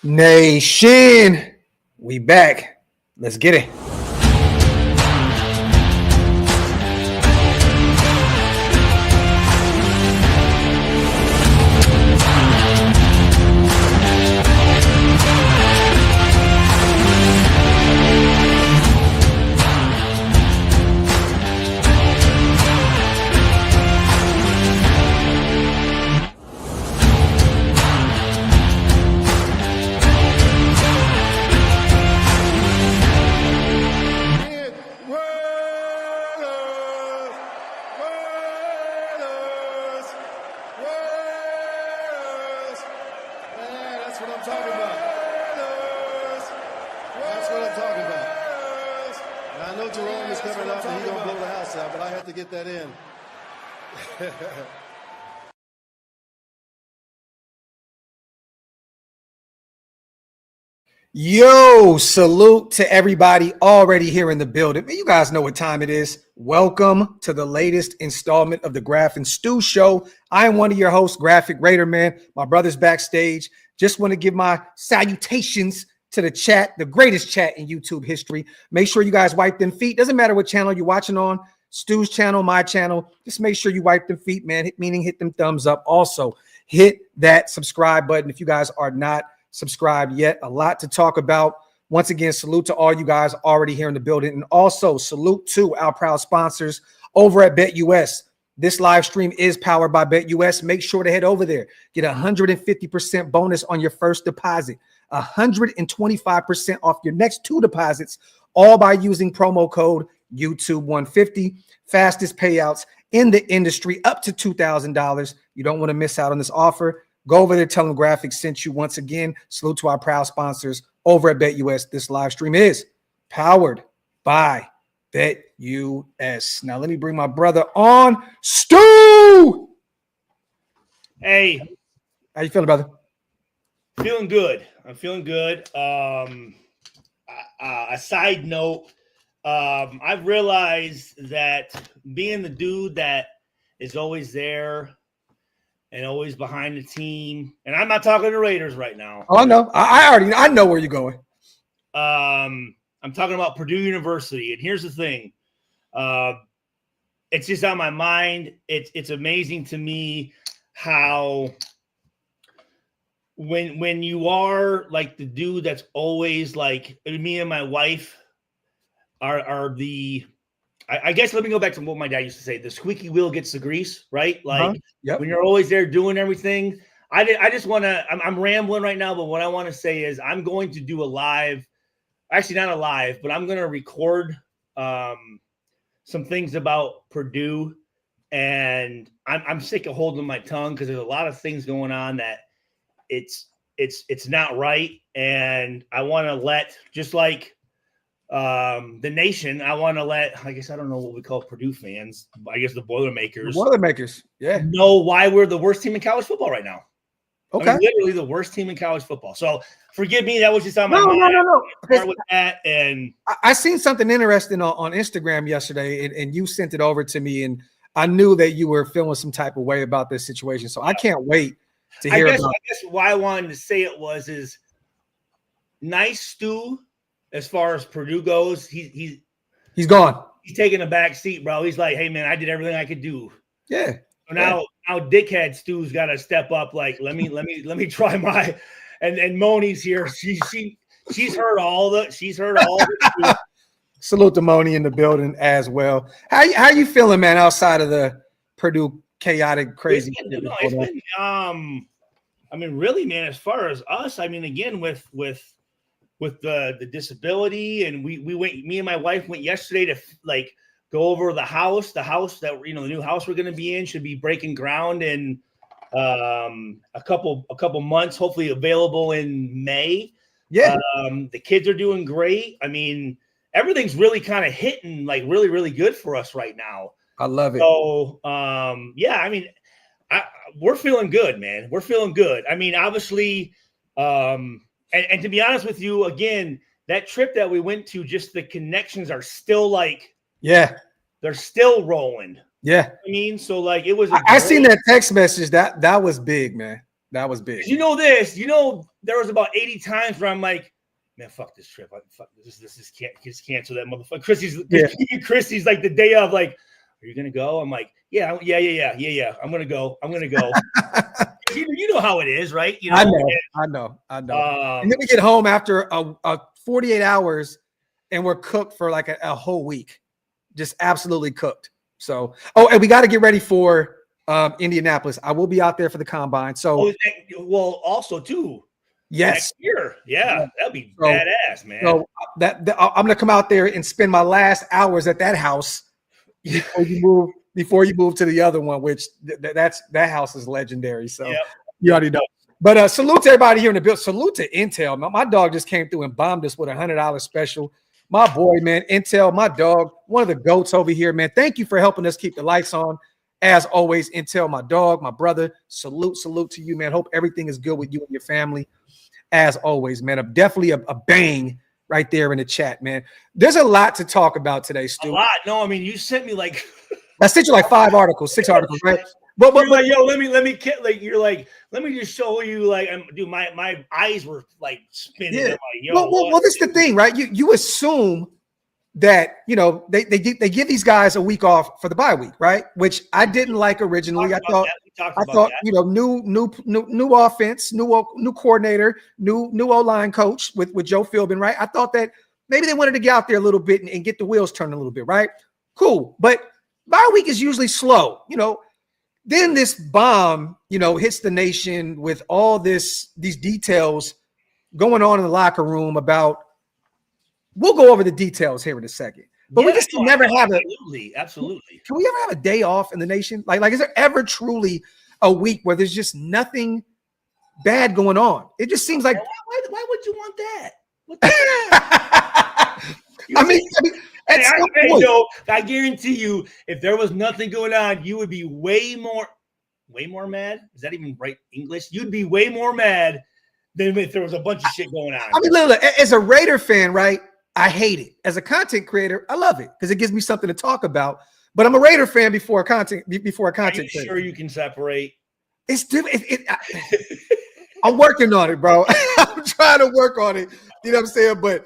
Nation, we back. Let's get it. Yo, salute to everybody already here in the building. You guys know what time it is. Welcome to the latest installment of the Graphk and Stu Show. I am one of your hosts, Graphk Raider Man. My brother's backstage. Just want to give my salutations to the chat, the greatest chat in YouTube history. Make sure you guys wipe them feet. Doesn't matter what channel you're watching on. Stu's channel, my channel. Just make sure you wipe them feet, man. Meaning hit them thumbs up. Also, hit that subscribe button if you guys are not subscribed yet. A lot to talk about. Once again, salute to all you guys already here in the building. And also salute to our proud sponsors over at BetUS. This live stream is powered by BetUS. Make sure to head over there. Get 150% bonus on your first deposit. 125% off your next two deposits, all by using promo code YouTube150. Fastest payouts in the industry, up to $2,000. You don't want to miss out on this offer. Go over there, tell them Graphk sent you. Once again, salute to our proud sponsors over at BetUS. This live stream is powered by BetUS. Now, let me bring my brother on. Stu! Hey. How you feeling, brother? Feeling good. I'm feeling good. A side note, I've realized that being the dude that is always there and always behind the team. And I'm not talking to Raiders right now. Oh, no. I know where you're going. I'm talking about Purdue University. And here's the thing. It's just on my mind. It's amazing to me how when you are like the dude that's always like me and my wife are the I guess let me go back to what my dad used to say. The squeaky wheel gets the grease, right? Like when you're always there doing everything. I just want to, I'm rambling right now, but what I want to say is I'm going to do a live, actually not a live, but I'm going to record some things about Purdue. And I'm sick of holding my tongue because there's a lot of things going on that it's not right. And I want to let, just like the nation, I want to let, I guess I don't know what we call Purdue fans, I guess the Boilermakers. Yeah. Know why we're the worst team in college football right now. Okay. I mean, literally the worst team in college football. So forgive me, that was just on my mind. No. Start with that, and I seen something interesting on Instagram yesterday, and you sent it over to me, and I knew that you were feeling some type of way about this situation. So I can't wait to hear about it. I guess why I wanted to say it is nice Stu. As far as Purdue goes, he's gone. He's taking a back seat, bro. He's like, hey man, I did everything I could do. Yeah. So now dickhead Stu's got to step up. Like, let me try my. And Moni's here. She's heard all the. Salute to Moni in the building as well. How you feeling, man? Outside of the Purdue chaotic, crazy. It's been, I mean, really, man. As far as us, I mean, again, with the disability, and we went, me and my wife went yesterday to like go over the house that, the new house we're going to be in should be breaking ground in a couple months, hopefully available in May. Yeah. The kids are doing great. I mean, everything's really kind of hitting like really, really good for us right now. I love it. So, yeah, I mean, we're feeling good, man. We're feeling good. I mean, obviously, and to be honest with you, again, that trip that we went to, just the connections are still like, they're still rolling. Yeah. I mean, so like it was. I seen that text message. That was big, man. That was big. You know this. You know there was about 80 times where I'm like, man, fuck this trip. Fuck this. This can't just cancel that motherfucker. Chrissy's like the day of, like, are you gonna go? I'm like, yeah. I'm gonna go. You know how it is, right? You know, I know. And then we get home after a 48 hours, and we're cooked for like a whole week, just absolutely cooked. So, and we got to get ready for Indianapolis. I will be out there for the combine. So, also too. Yes. Next year. Yeah. That'd be badass, man. So I'm gonna come out there and spend my last hours at that house before you move to the other one, which that house is legendary. So you already know. But salute to everybody here in the building. Salute to Intel. My dog just came through and bombed us with $100 special. My boy, man, Intel, my dog, one of the GOATs over here, man. Thank you for helping us keep the lights on. As always, Intel, my dog, my brother. Salute to you, man. Hope everything is good with you and your family. As always, man. Definitely a bang right there in the chat, man. There's a lot to talk about today, Stu. A lot. No, I mean, you sent me like I sent you like 6 articles, right? But like, yo, let me like, you're like, let me just show you, like, dude, my eyes were like spinning. Yeah. Like, yo, well, this is the thing, right? You assume that, you know, they give these guys a week off for the bye week, right? Which I didn't like originally. I thought you know, new offense, new coordinator, new O-line coach with Joe Philbin, right? I thought that maybe they wanted to get out there a little bit and get the wheels turning a little bit, right? Cool, but bye week is usually slow, you know. Then this bomb, you know, hits the nation with all these details going on in the locker room about. We'll go over the details here in a second, but we just never have absolutely. Can we ever have a day off in the nation? Like, is there ever truly a week where there's just nothing bad going on? It just seems like. Why would you want that? I mean, I guarantee you, if there was nothing going on, you would be way more mad. Is that even right English? You'd be way more mad than if there was a bunch of shit going on. I mean, look, as a Raider fan, right? I hate it. As a content creator, I love it because it gives me something to talk about. But I'm a Raider fan before a content creator. Sure, you can separate. It's different. I'm working on it, bro. I'm trying to work on it. You know what I'm saying? But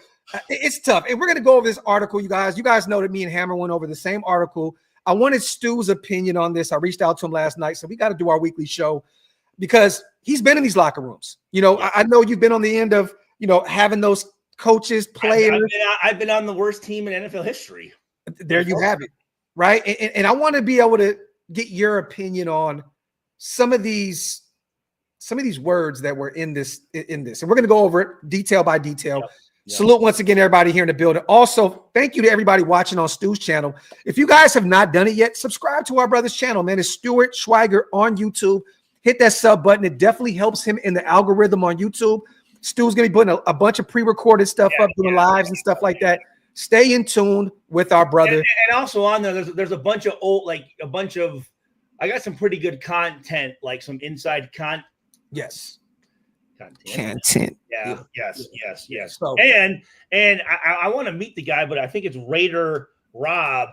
it's tough. And we're gonna go over this article, you guys. You guys know that me and Hammer went over the same article. I wanted Stu's opinion on this. I reached out to him last night, so we got to do our weekly show because he's been in these locker rooms. You know, I know you've been on the end of, you know, having those coaches, players. I've been on the worst team in NFL history. There you have it, right? And I want to be able to get your opinion on some of these words that were in this. And we're going to go over it detail by detail. Yep. Salute once again, everybody here in the building. Also, thank you to everybody watching on Stu's channel. If you guys have not done it yet, subscribe to our brother's channel, man. It's Stuart Schweiger on YouTube. Hit that sub button. It definitely helps him in the algorithm on YouTube. Stu's going to be putting a bunch of pre-recorded stuff up, doing lives and stuff like that. Stay in tune with our brother. And also on there, there's a bunch of I got some pretty good content, like some inside content. Yes. Content. Yeah. Yes. So, and I want to meet the guy, but I think it's Raider Rob.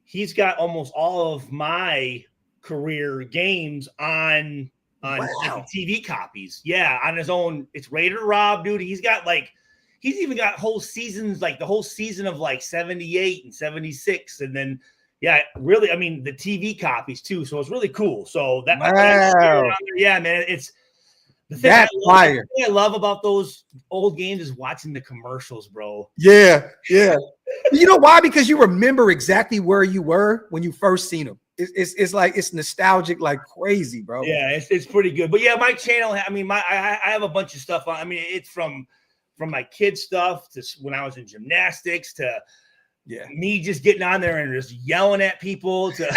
He's got almost all of my career games on TV copies. Yeah, on his own. It's Raider Rob, dude. He's even got whole seasons, like the whole season of like 78 and 76. And then, yeah, really, I mean, the TV copies too. So it's really cool. So yeah, man, it's the thing I love about those old games is watching the commercials, bro. Yeah. You know why? Because you remember exactly where you were when you first seen them. It's like it's nostalgic like crazy, bro. Yeah, it's pretty good. But yeah, my channel, I mean, I have a bunch of stuff on. I mean, it's from my kid stuff to when I was in gymnastics to me just getting on there and just yelling at people to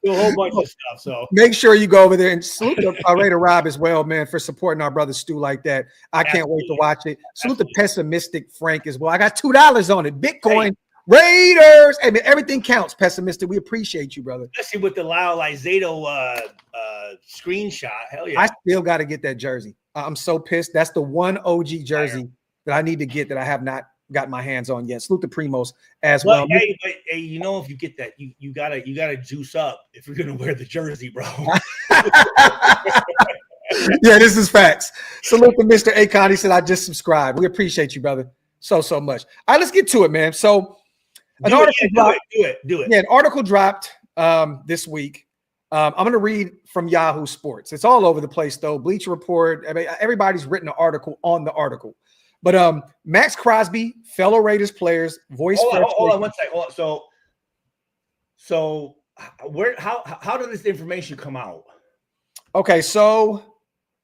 a whole bunch of stuff. So make sure you go over there and salute Raider Rob as well, man, for supporting our brother Stu like that. I can't wait to watch it. Salute the pessimistic Frank as well. I got $2 on it. Bitcoin. Hey. Raiders. I mean, everything counts, pessimistic. We appreciate you, brother. Especially with the Lyle Lizato screenshot. Hell yeah. I still got to get that jersey. I'm so pissed. That's the one OG jersey that I need to get that I have not got my hands on yet. Salute the Primos as well. Hey, you know, if you get that, you gotta juice up if you're gonna wear the jersey, bro. Yeah, this is facts. Salute to Mr. Akon. He said, I just subscribed. We appreciate you, brother, so much. All right, let's get to it, man. So an article dropped. Do it. Yeah, an article dropped this week. I'm going to read from Yahoo Sports. It's all over the place, though. Bleacher Report. I mean, everybody's written an article on the article. But Max Crosby, fellow Raiders players, voice. Hold on 1 second. So where? How did this information come out? Okay, so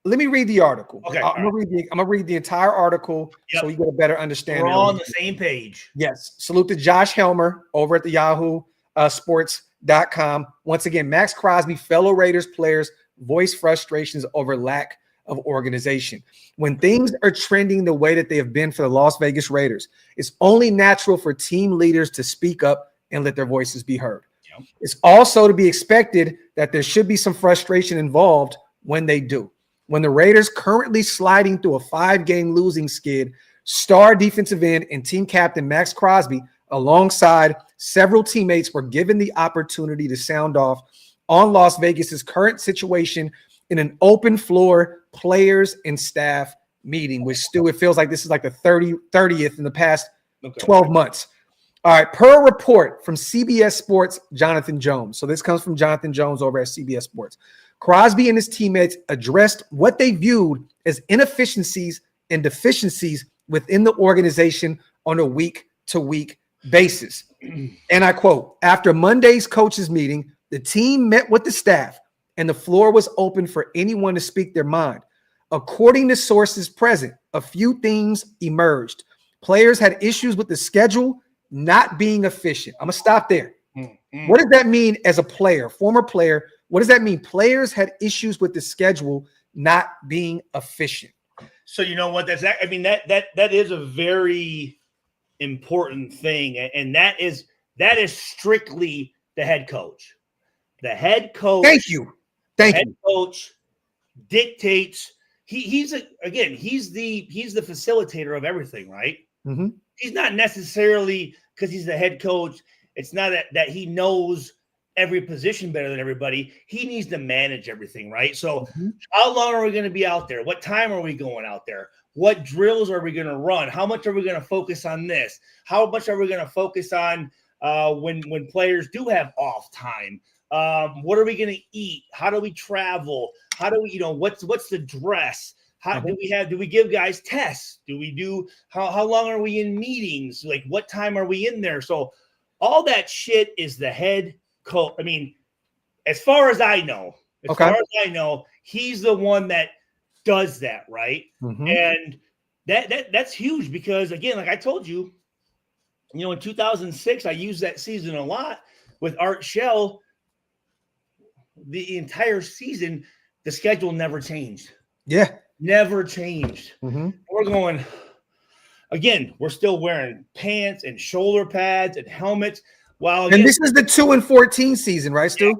let me read the article. Okay, I'm gonna read the entire article so you get a better understanding. We're all on the same page. Yes. Salute to Josh Helmer over at the Yahoo Sports.com. Once again, Max Crosby, fellow Raiders players, voice frustrations over lack of organization. When things are trending the way that they have been for the Las Vegas Raiders, it's only natural for team leaders to speak up and let their voices be heard. Yep. It's also to be expected that there should be some frustration involved when they do. When the Raiders, currently sliding through a 5-game losing skid, star defensive end and team captain Max Crosby, alongside several teammates, were given the opportunity to sound off on Las Vegas's current situation in an open floor players and staff meeting, which Stu, it feels like this is like the 30th in the past 12 months. All right, per a report from CBS Sports, Jonathan Jones. So this comes from Jonathan Jones over at CBS Sports. Crosby and his teammates addressed what they viewed as inefficiencies and deficiencies within the organization on a week-to-week basis. And I quote, after Monday's coaches meeting, the team met with the staff and the floor was open for anyone to speak their mind. According to sources present, a few things emerged. Players had issues with the schedule not being efficient. I'm going to stop there. What does that mean as a player, former player? What does that mean? Players had issues with the schedule not being efficient. So you know what? That is a very important thing, and that is strictly the head coach. The head coach. Thank you. Coach dictates. He's the facilitator of everything, right? Mm-hmm. He's not necessarily, because he's the head coach, it's not that he knows every position better than everybody. He needs to manage everything, right? So how long are we going to be out there? What time are we going out there? What drills are we going to run? How much are we going to focus on this? How much are we going to focus on when players do have off time? What are we going to eat? How do we travel? How do we, what's the dress? How do we give guys tests? Do we do, how long are we in meetings? Like, what time are we in there? So all that shit is the head coach. I mean, as far as I know, he's the one that does that, right? Mm-hmm. And that's huge because, again, like I told you, in 2006, I used that season a lot with Art Shell. The entire season, the schedule never changed. Yeah. Never changed. Mm-hmm. We're going, again, we're still wearing pants and shoulder pads and helmets. And this is the 2-14 season, right, Stu? Yeah.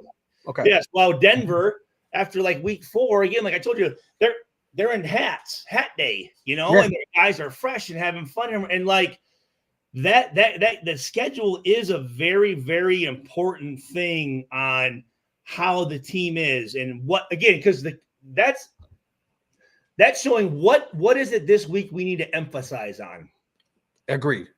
Okay. Yes. While Denver, after like week 4, again, like I told you, they're in hat day, and the guys are fresh and having fun. And like that the schedule is a very, very important thing on how the team is and what, again, because that's showing what is it this week we need to emphasize on. Agreed.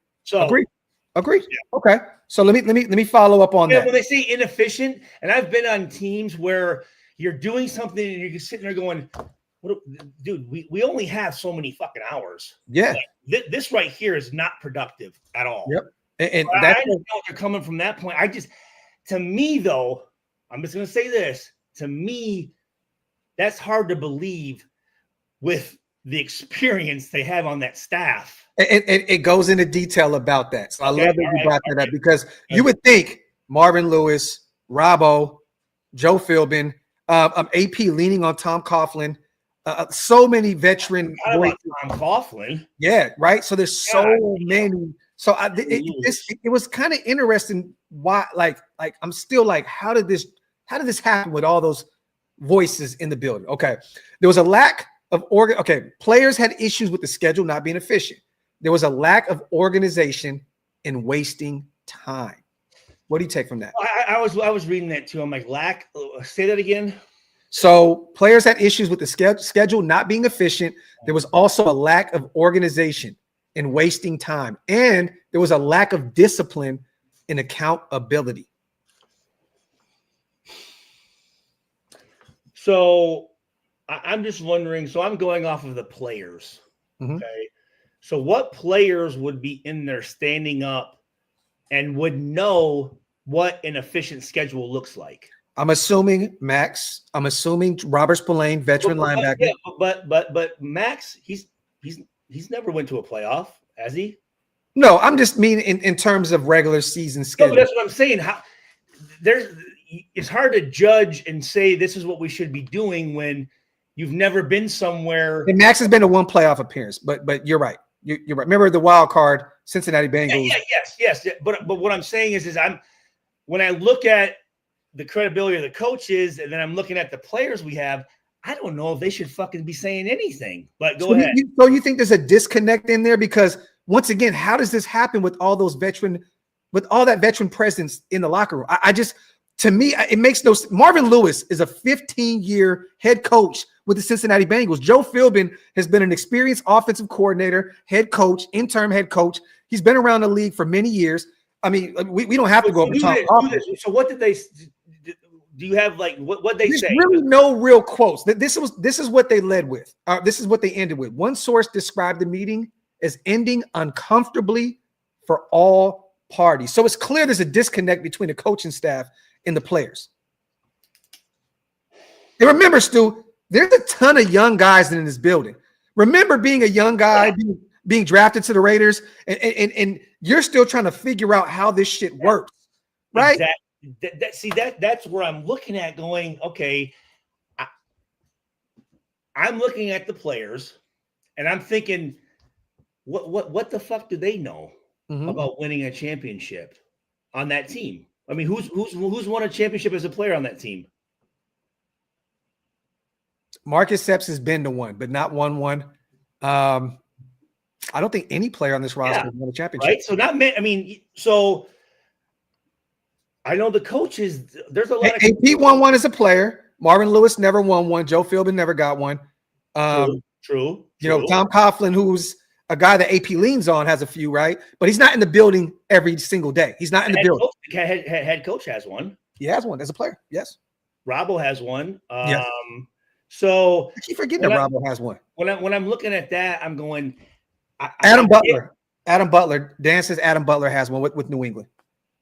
Agreed. Yeah. Okay. So let me follow up on that. When they say inefficient, and I've been on teams where you're doing something and you're sitting there going, dude, we only have so many fucking hours. Yeah. Like, this right here is not productive at all. Yep. And I know you're coming from that point. To me though, I'm just going to say this. To me, that's hard to believe with the experience they have on that staff. It goes into detail about that. So I love that you brought that up because you would think Marvin Lewis, Robbo, Joe Philbin, AP leaning on Tom Coughlin, so many veteran. Tom Coughlin. Yeah, right. So there's so many. So it was kind of interesting. Why, like I'm still like, how did this happen with all those voices in the building? Okay, there was a lack of players had issues with the schedule not being efficient. There was a lack of organization and wasting time. What do you take from that? I was reading that too. I'm like, say that again. So players had issues with the schedule not being efficient. There was also a lack of organization and wasting time. And there was a lack of discipline and accountability. So I'm just wondering, so I'm going off of the players. Mm-hmm. Okay. So what players would be in there standing up and would know what an efficient schedule looks like? I'm assuming Max. I'm assuming Robert Spillane, veteran linebacker. Yeah, but Max, he's never went to a playoff, has he? No, I'm just mean in terms of regular season schedule. No, that's what I'm saying. It's hard to judge and say this is what we should be doing when you've never been somewhere. And Max has been to one playoff appearance, but you're right. You're right. Remember the wild card, Cincinnati Bengals. Yes. But what I'm saying is when I look at the credibility of the coaches, and then I'm looking at the players we have, I don't know if they should fucking be saying anything. But go ahead. So you think there's a disconnect in there? Because once again, how does this happen with all that veteran presence in the locker room? To me, it makes no sense. Marvin Lewis is a 15-year head coach with the Cincinnati Bengals. Joe Philbin has been an experienced offensive coordinator, head coach, interim head coach. He's been around the league for many years. I mean, we don't have to go over top. So what did they? Do you have like what they say? Really no real quotes. This is what they led with. This is what they ended with. One source described the meeting as ending uncomfortably for all parties. So it's clear there's a disconnect between the coaching staff and the players. And remember, Stu, there's a ton of young guys in this building. Remember being a young guy, being drafted to the Raiders, and you're still trying to figure out how this shit works, right? Exactly. That's where I'm looking at going, okay, I'm looking at the players and I'm thinking, what the fuck do they know about winning a championship on that team? I mean, who's won a championship as a player on that team? Marcus Epps has been to one, but not won one. I don't think any player on this roster has won a championship. Right? So so I know the coaches, there's a lot of AP won one as a player. Marvin Lewis never won one. Joe Philbin never got one. True. You know, Tom Coughlin, who's a guy that AP leans on, has a few, right? But he's not in the building every single day. He's not in the building. Head coach has one. He has one as a player. Yes. Robbo has one. Yes. So I keep forgetting that Robbo has one. When I'm looking at that, I'm going. Adam Butler. Dan says Adam Butler has one with New England.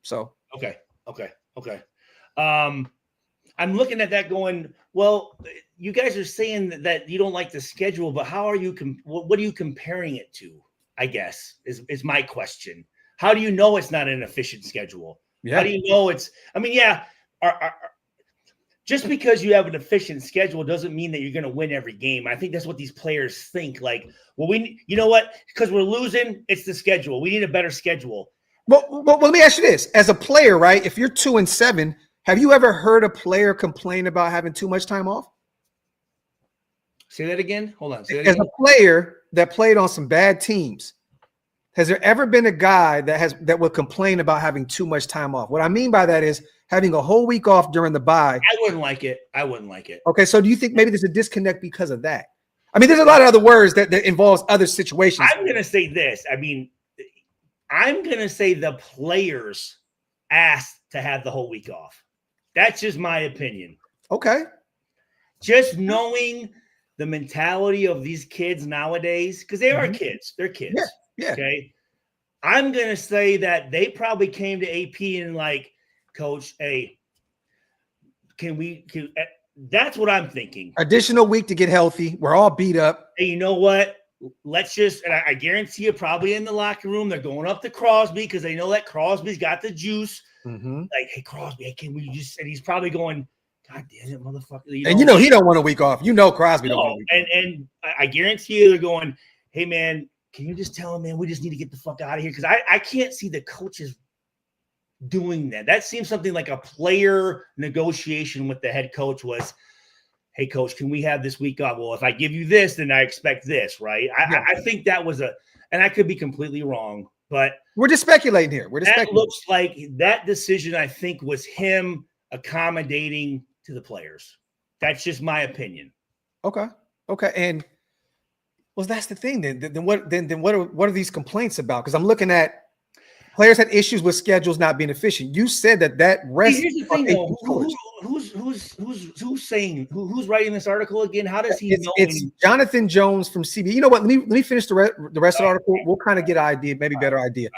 So okay. I'm looking at that going, well, you guys are saying that you don't like the schedule, but how are you? What are you comparing it to? I guess is my question. How do you know it's not an efficient schedule? Yeah. How do you know it's? I mean, yeah. Just because you have an efficient schedule doesn't mean that you're going to win every game. I think that's what these players think. Like, well, you know what? Because we're losing, it's the schedule. We need a better schedule. Well, let me ask you this: as a player, right? If you're 2-7, have you ever heard a player complain about having too much time off? Say that again. Hold on. As a player that played on some bad teams, has there ever been a guy that would complain about having too much time off? What I mean by that is having a whole week off during the bye. I wouldn't like it. Okay, so do you think maybe there's a disconnect because of that? I mean, there's a lot of other words that involves other situations. I'm going to say this. I mean, I'm going to say the players asked to have the whole week off. That's just my opinion. Okay. Just knowing the mentality of these kids nowadays, because they are kids. They're kids. Yeah. Okay. I'm going to say that they probably came to AP and like, Coach, hey, that's what I'm thinking. Additional week to get healthy. We're all beat up. Hey, you know what? Let's just, and I guarantee you probably in the locker room, they're going up to Crosby because they know that Crosby's got the juice. Like, hey, Crosby, can we just, and he's probably going, God damn it, motherfucker. And he don't want a week off. You know Crosby don't want a week off. And I guarantee you they're going, hey, man, can you just tell him, man, we just need to get the fuck out of here? Because I can't see the coaches doing that. That seems something like a player negotiation with the head coach was, hey, coach, can we have this week off? Well, if I give you this, then I expect this, right? I think that was and I could be completely wrong, but we're just speculating here. That looks like that decision, I think, was him accommodating to the players. That's just my opinion. Okay. And well, that's the thing. Then what are these complaints about? Because I'm looking at players had issues with schedules not being efficient. You said that rest. Here's the thing, though. Who's saying who's writing this article again? How does he know? It's Jonathan Jones from CBS. You know what? Let me finish the rest of the article. We'll kind of get an idea, maybe better idea.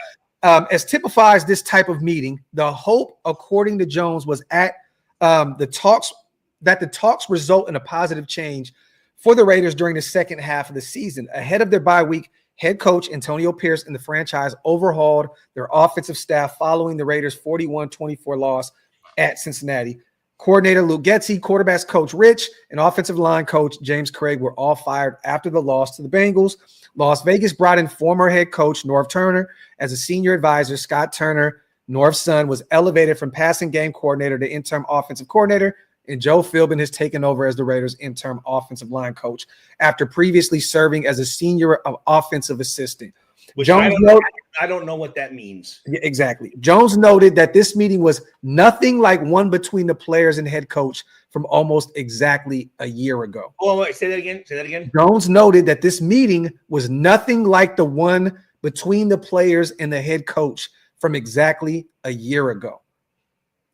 As typifies this type of meeting, the hope, according to Jones, was at the talks result in a positive change for the Raiders during the second half of the season. Ahead of their bye week, head coach Antonio Pierce and the franchise overhauled their offensive staff following the Raiders' 41-24 loss at Cincinnati. Coordinator Luke Getsy, quarterbacks coach Rich, and offensive line coach James Craig were all fired after the loss to the Bengals. Las Vegas brought in former head coach Norv Turner as a senior advisor. Scott Turner, Norv's son, was elevated from passing game coordinator to interim offensive coordinator, and Joe Philbin has taken over as the Raiders' interim offensive line coach after previously serving as a senior offensive assistant. Which I don't know what that means. Yeah, exactly. Jones noted that this meeting was nothing like one between the players and head coach from almost exactly a year ago. Oh, wait, say that again. Jones noted that this meeting was nothing like the one between the players and the head coach from exactly a year ago.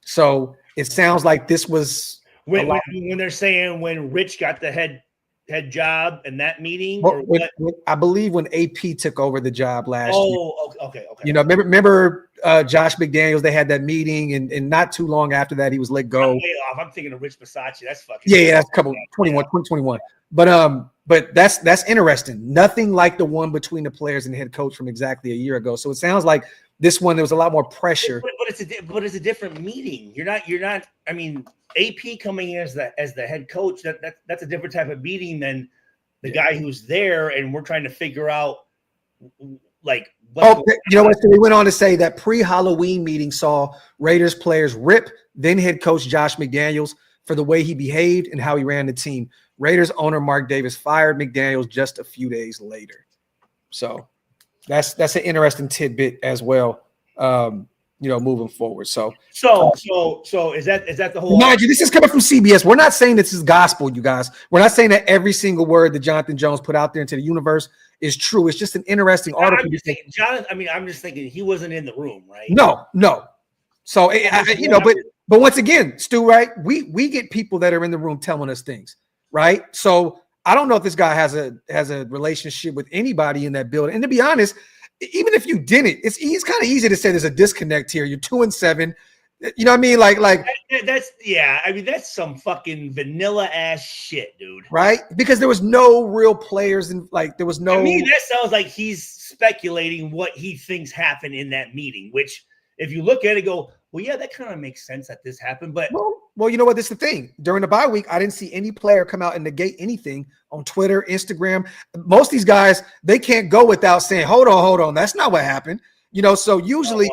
So it sounds like this was when they're saying when Rich got the head job in that meeting. I believe when AP took over the job last year. Oh, okay. You know, remember Josh McDaniels? They had that meeting, and not too long after that, he was let go. I'm way off. I'm thinking of Rich Bisaccia. That's fucking. Yeah, that's a couple 2021. But that's interesting. Nothing like the one between the players and the head coach from exactly a year ago. So it sounds like this one there was a lot more pressure. But it's a different meeting. You're not. I mean, AP coming in as the head coach. That's a different type of meeting than the guy who's there, and we're trying to figure out like. You know what? So they went on to say that pre-Halloween meeting saw Raiders players rip then head coach Josh McDaniels for the way he behaved and how he ran the team. Raiders owner Mark Davis fired McDaniels just a few days later. So that's an interesting tidbit as well. Moving forward. So is that the whole? Mind you, this is coming from CBS. We're not saying this is gospel, you guys. We're not saying that every single word that Jonathan Jones put out there into the universe is true. It's just an interesting article. I'm just thinking he wasn't in the room, right? No. So but once again, Stu, right? We get people that are in the room telling us things, right? So I don't know if this guy has a relationship with anybody in that building. And to be honest, even if you didn't, it's kind of easy to say there's a disconnect here. You're 2-7. You know what I mean? Like that's some fucking vanilla ass shit, dude. Right? Because there was no real players and there was no. To me, that sounds like he's speculating what he thinks happened in that meeting. Which, if you look at it, go, well, yeah, that kind of makes sense that this happened. But well, you know what? This is the thing. During the bye week, I didn't see any player come out and negate anything on Twitter, Instagram. Most of these guys, they can't go without saying, "Hold on, that's not what happened." You know, so usually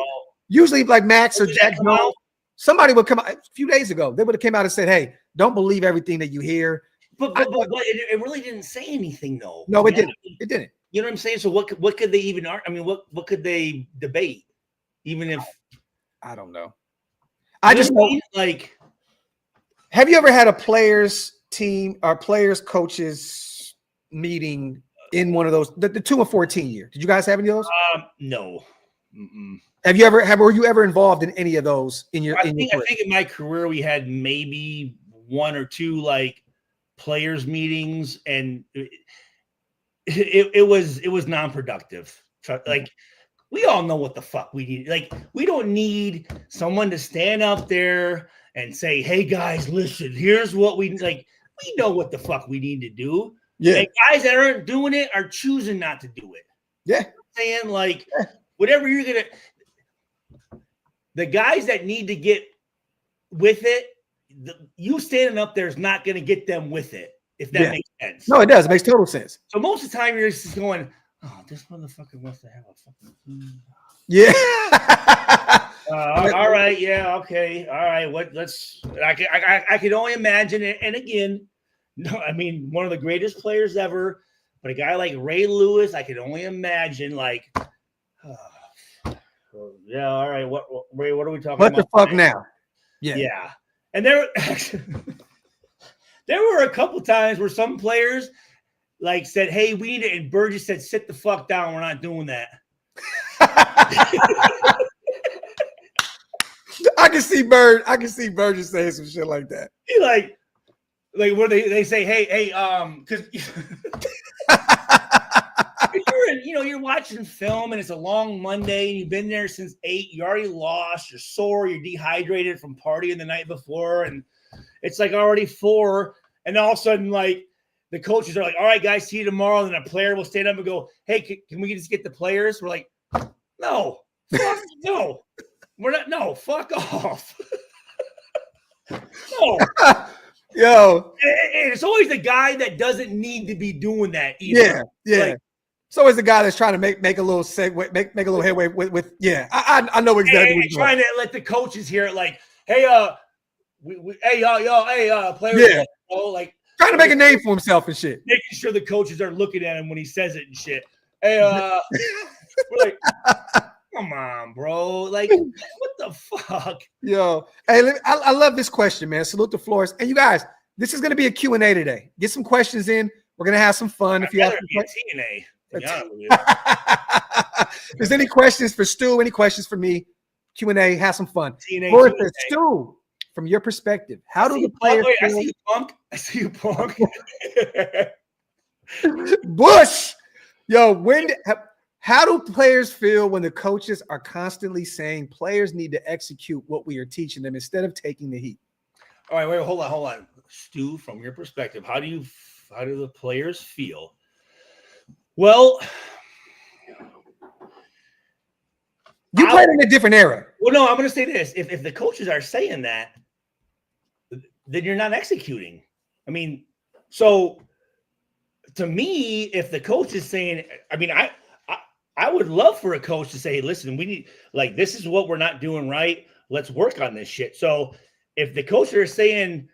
like Max or Jack Jones, somebody would come out a few days ago. They would have came out and said, "Hey, don't believe everything that you hear." But it really didn't say anything, though. No, it didn't. It didn't. You know what I'm saying? So what could they even? I mean, what could they debate? Even if I don't know. I just know, like, have you ever had a players team or players coaches meeting in one of those the 2-14 year? Did you guys have any of those? No. Mm-mm. Were you ever involved in any of those in your? I think in my career we had maybe one or two like players meetings, and it was non-productive. Like, we all know what the fuck we need. Like, we don't need someone to stand up there and say, "Hey guys, listen, here's what we like." We know what the fuck we need to do. Yeah. And guys that aren't doing it are choosing not to do it. Yeah. Saying like, whatever you're gonna. The guys that need to get with it, you standing up there is not going to get them with it, if that makes sense. No, it does. It makes total sense. So most of the time you're just going, "Oh, this motherfucker wants to have a fucking." Yeah. All right. Yeah. Okay. All right. I can only imagine it. And again, no, I mean, one of the greatest players ever, but a guy like Ray Lewis, I can only imagine like. Yeah, all right. Ray, what are we talking about? What the fuck now? Yeah. And there There were a couple times where some players like said, "Hey, we need it," and Burgess said, "Sit the fuck down. We're not doing that." I can see Burgess saying some shit like that. He like where they say, hey, because you're watching film and it's a long Monday and you've been there since 8, you already lost, you're sore, you're dehydrated from partying the night before, and it's like already 4, and all of a sudden like the coaches are like, all right guys, see you tomorrow, and then a player will stand up and go, hey, can we just get the players? We're like, no, fuck no, we're not, no, fuck off. No. Yo, and it's always the guy that doesn't need to be doing that either. Yeah. Like, it's always the guy that's trying to make a little segue, make a little headway with I know exactly what you're trying to let the coaches hear it, like, hey, players, yeah, like trying to make a name for himself and shit. Making sure the coaches are looking at him when he says it and shit. Hey, we're like, come on, bro. Like, what the fuck? Yo, hey, I love this question, man. Salute to Flores. And you guys, this is going to be a Q&A today. Get some questions in. We're going to have some fun. If you have TNA. If there's any questions for Stu, any questions for me, Q&A, have some fun. TNA, Stu, from your perspective, how do the players feel? I see you, punk. Bush, yo, how do players feel when the coaches are constantly saying players need to execute what we are teaching them instead of taking the heat? All right, wait, hold on. Stu, from your perspective, how do the players feel? Well, you played in a different era. Well, no, I'm going to say this. If the coaches are saying that, then you're not executing. I mean, so to me, if the coach is saying, I mean, I would love for a coach to say, listen, we need, like, this is what we're not doing right. Let's work on this shit. So if the coaches are saying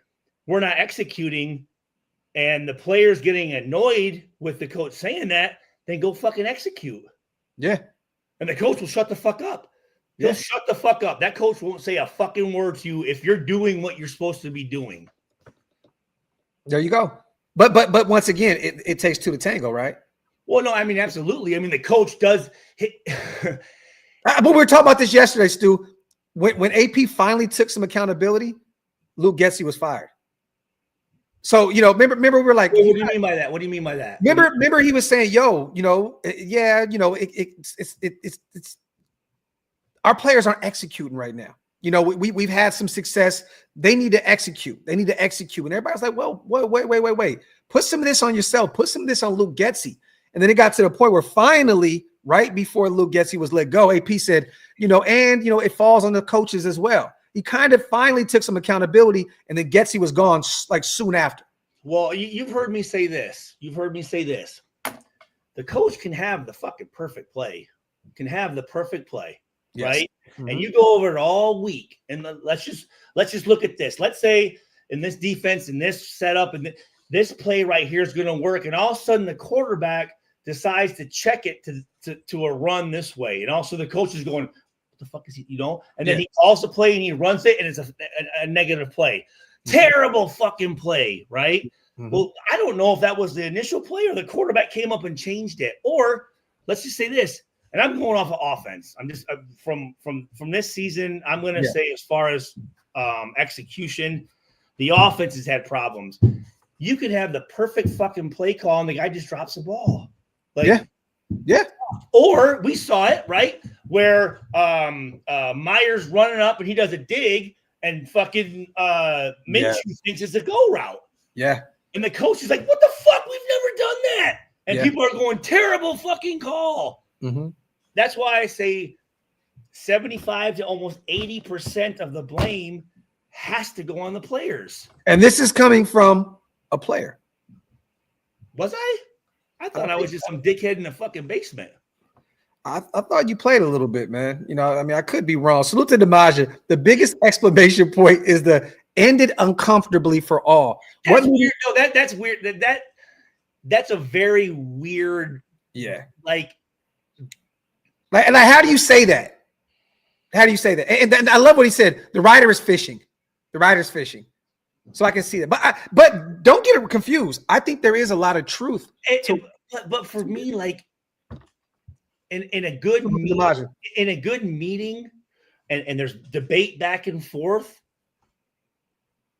we're not executing and the players getting annoyed with the coach saying that, then go fucking execute. Yeah. And the coach will shut the fuck up. He'll shut the fuck up. That coach won't say a fucking word to you if you're doing what you're supposed to be doing. There you go. But once again, it takes two to tango, right? Well, no, I mean, absolutely. I mean, the coach does. But we were talking about this yesterday, Stu. When AP finally took some accountability, Luke Getsy was fired. So, remember we were like, what do you mean by that? What do you mean by that? Remember he was saying, it's our players aren't executing right now. We've had some success. They need to execute. And everybody's like, well, wait. Put some of this on yourself. Put some of this on Luke Getsy. And then it got to the point where finally, right before Luke Getsy was let go, AP said, it falls on the coaches as well. He kind of finally took some accountability, and then Getsy was gone like soon after. Well, you've heard me say this. The coach can have the fucking perfect play. Yes. Right? Mm-hmm. And you go over it all week. And let's just look at this. Let's say in this defense, in this setup, and this play right here is going to work. And all of a sudden the quarterback decides to check it to a run this way. And also the coach is going, what the fuck is he, And then he calls the play and he runs it, and it's a negative play. Terrible fucking play, right? Mm-hmm. Well, I don't know if that was the initial play or the quarterback came up and changed it. Or let's just say this, and I'm going off of offense. I'm just from this season, I'm going to say as far as execution, the offense has had problems. You could have the perfect fucking play call and the guy just drops the ball. Yeah. Or we saw it, right? Where Myers running up and he does a dig and fucking Mitchell thinks it's a go route. Yeah. And the coach is like, what the fuck? We've never done that. And people are going, terrible fucking call. Mm-hmm. That's why I say 75 to almost 80% of the blame has to go on the players. And this is coming from a player. Was I? I thought I was just some dickhead in the fucking basement. I thought you played a little bit, man. I could be wrong. Salute to DiMaggio. The biggest exclamation point is the ended uncomfortably for all. That's weird. No, that's weird. That's a very weird. Yeah. Like, how do you say that? And I love what he said. The rider is fishing. So I can see that. But don't get it confused. I think there is a lot of truth. But for me, like in a good meeting, and there's debate back and forth.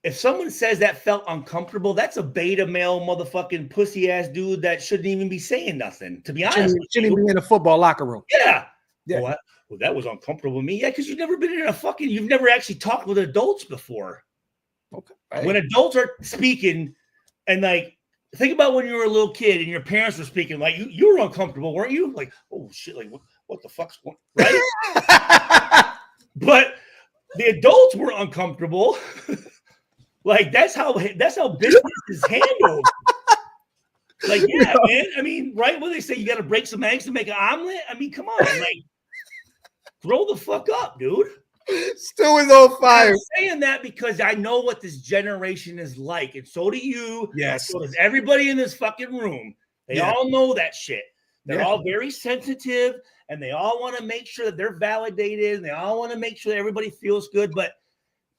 If someone says that felt uncomfortable, that's a beta male motherfucking pussy ass dude that shouldn't even be saying nothing. To be honest, shouldn't be in a football locker room. Yeah. Well, that was uncomfortable with me. Yeah, because you've never been in you've never actually talked with adults before. Okay. Right. When adults are speaking, and like, think about when you were a little kid and your parents were speaking, like you were uncomfortable, weren't you? Like, oh shit, like what the fuck's going on? Right? But the adults were uncomfortable. Like that's how business is handled. Like, yeah, man. I mean, right? When they say you got to break some eggs to make an omelet. I mean, come on, like, grow the fuck up, dude. Stu is on fire. I'm saying that because I know what this generation is like, and so do you. Yes. So does everybody in this fucking room. They all know that shit. They're all very sensitive, and they all want to make sure that they're validated, and they all want to make sure that everybody feels good. But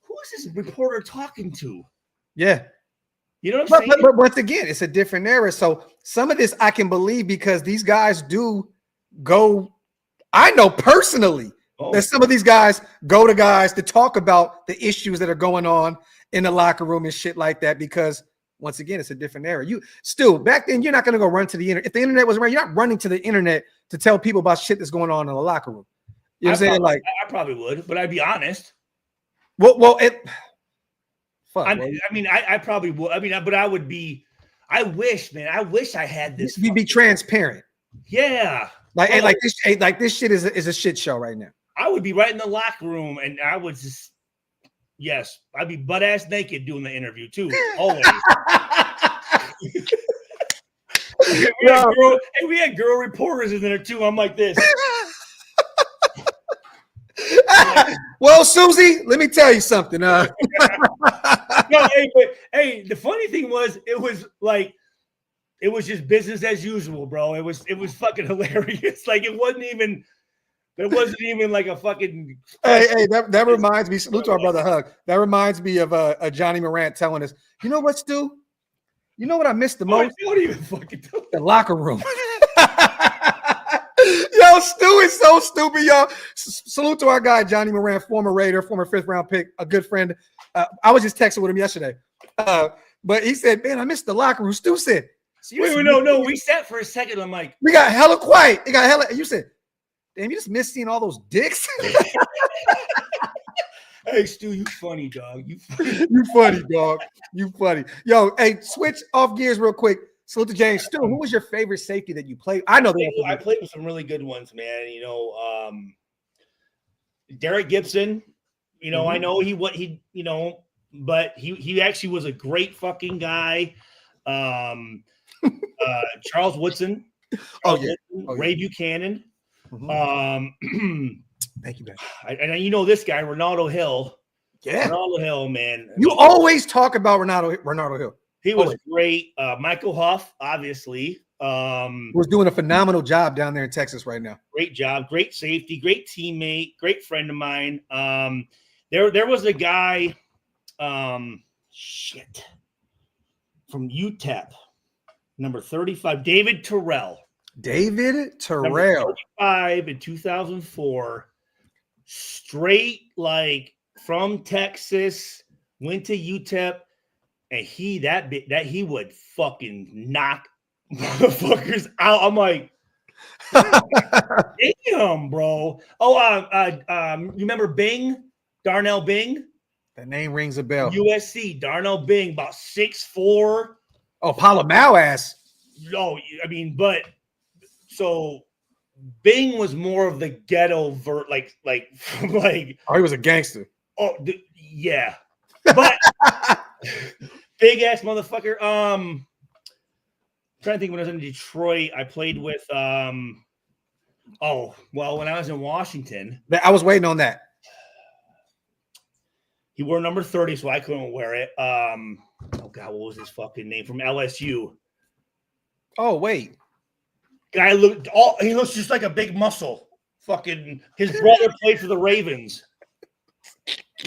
who is this reporter talking to? Yeah. You know what I'm saying? But once again, it's a different era. So some of this I can believe because these guys do go. I know personally that some of these guys go to guys to talk about the issues that are going on in the locker room and shit like that. Because once again, it's a different era. Back then, you're not going to go run to the internet. If the internet was around, you're not running to the internet to tell people about shit that's going on in the locker room. You know what I'm saying? Like, I probably would, but I'd be honest. I probably would. I mean, but I would be. I wish I had this. You'd be transparent. Yeah. Like this shit is a shit show right now. I would be right in the locker room, and I would just. Yes, I'd be butt ass naked doing the interview too. Always. we had girl reporters in there too. I'm like this. Well, Susie, let me tell you something. No, hey, the funny thing was, it was just business as usual, bro. It was fucking hilarious. Like it wasn't even like a fucking. Hey, that reminds me. Salute to our brother Hug. That reminds me of Johnny Morant telling us, you know what, Stu? You know what I missed the most? Don't even fucking do it. The locker room. Yo, Stu is so stupid, y'all. Salute to our guy, Johnny Morant, former Raider, former 5th round pick, a good friend. I was just texting with him yesterday. But he said, man, I missed the locker room. Stu said, wait, no. We sat for a second. I'm like, we got hella quiet. It got hella. You said, damn, you just missed seeing all those dicks. Hey, Stu, you funny, dog. You funny, dog. You funny. Yo, hey, switch off gears real quick. Salute to James. Stu, who was your favorite safety that you played? I know I played with some really good ones, man. You know, Derek Gibson. You know, I know but he actually was a great fucking guy. Charles Woodson. Ray Buchanan. Thank you, man. And you know this guy, Ronaldo Hill. Yeah. Ronaldo Hill, man. You always talk about Ronaldo Hill. He was great. Michael Huff, obviously. Was doing a phenomenal job down there in Texas right now. Great job. Great safety. Great teammate. Great friend of mine. There was a guy, from UTEP, number 35, David Terrell. David Terrell. Number 35 in 2004. Straight, like, from Texas, went to UTEP. And he would fucking knock motherfuckers out. I'm like, damn, bro. You remember Bing? Darnell Bing? That name rings a bell. USC, Darnell Bing, about 6'4". Oh, Palomau ass. No, I mean, so Bing was more of the ghetto like. Oh, he was a gangster. Oh, yeah. But big ass motherfucker. Trying to think when I was in Detroit, I played with when I was in Washington. I was waiting on that. He wore number 30, so I couldn't wear it. Oh God, what was his fucking name from LSU? Oh, wait. Guy he looks just like a big muscle. Fucking his brother played for the Ravens.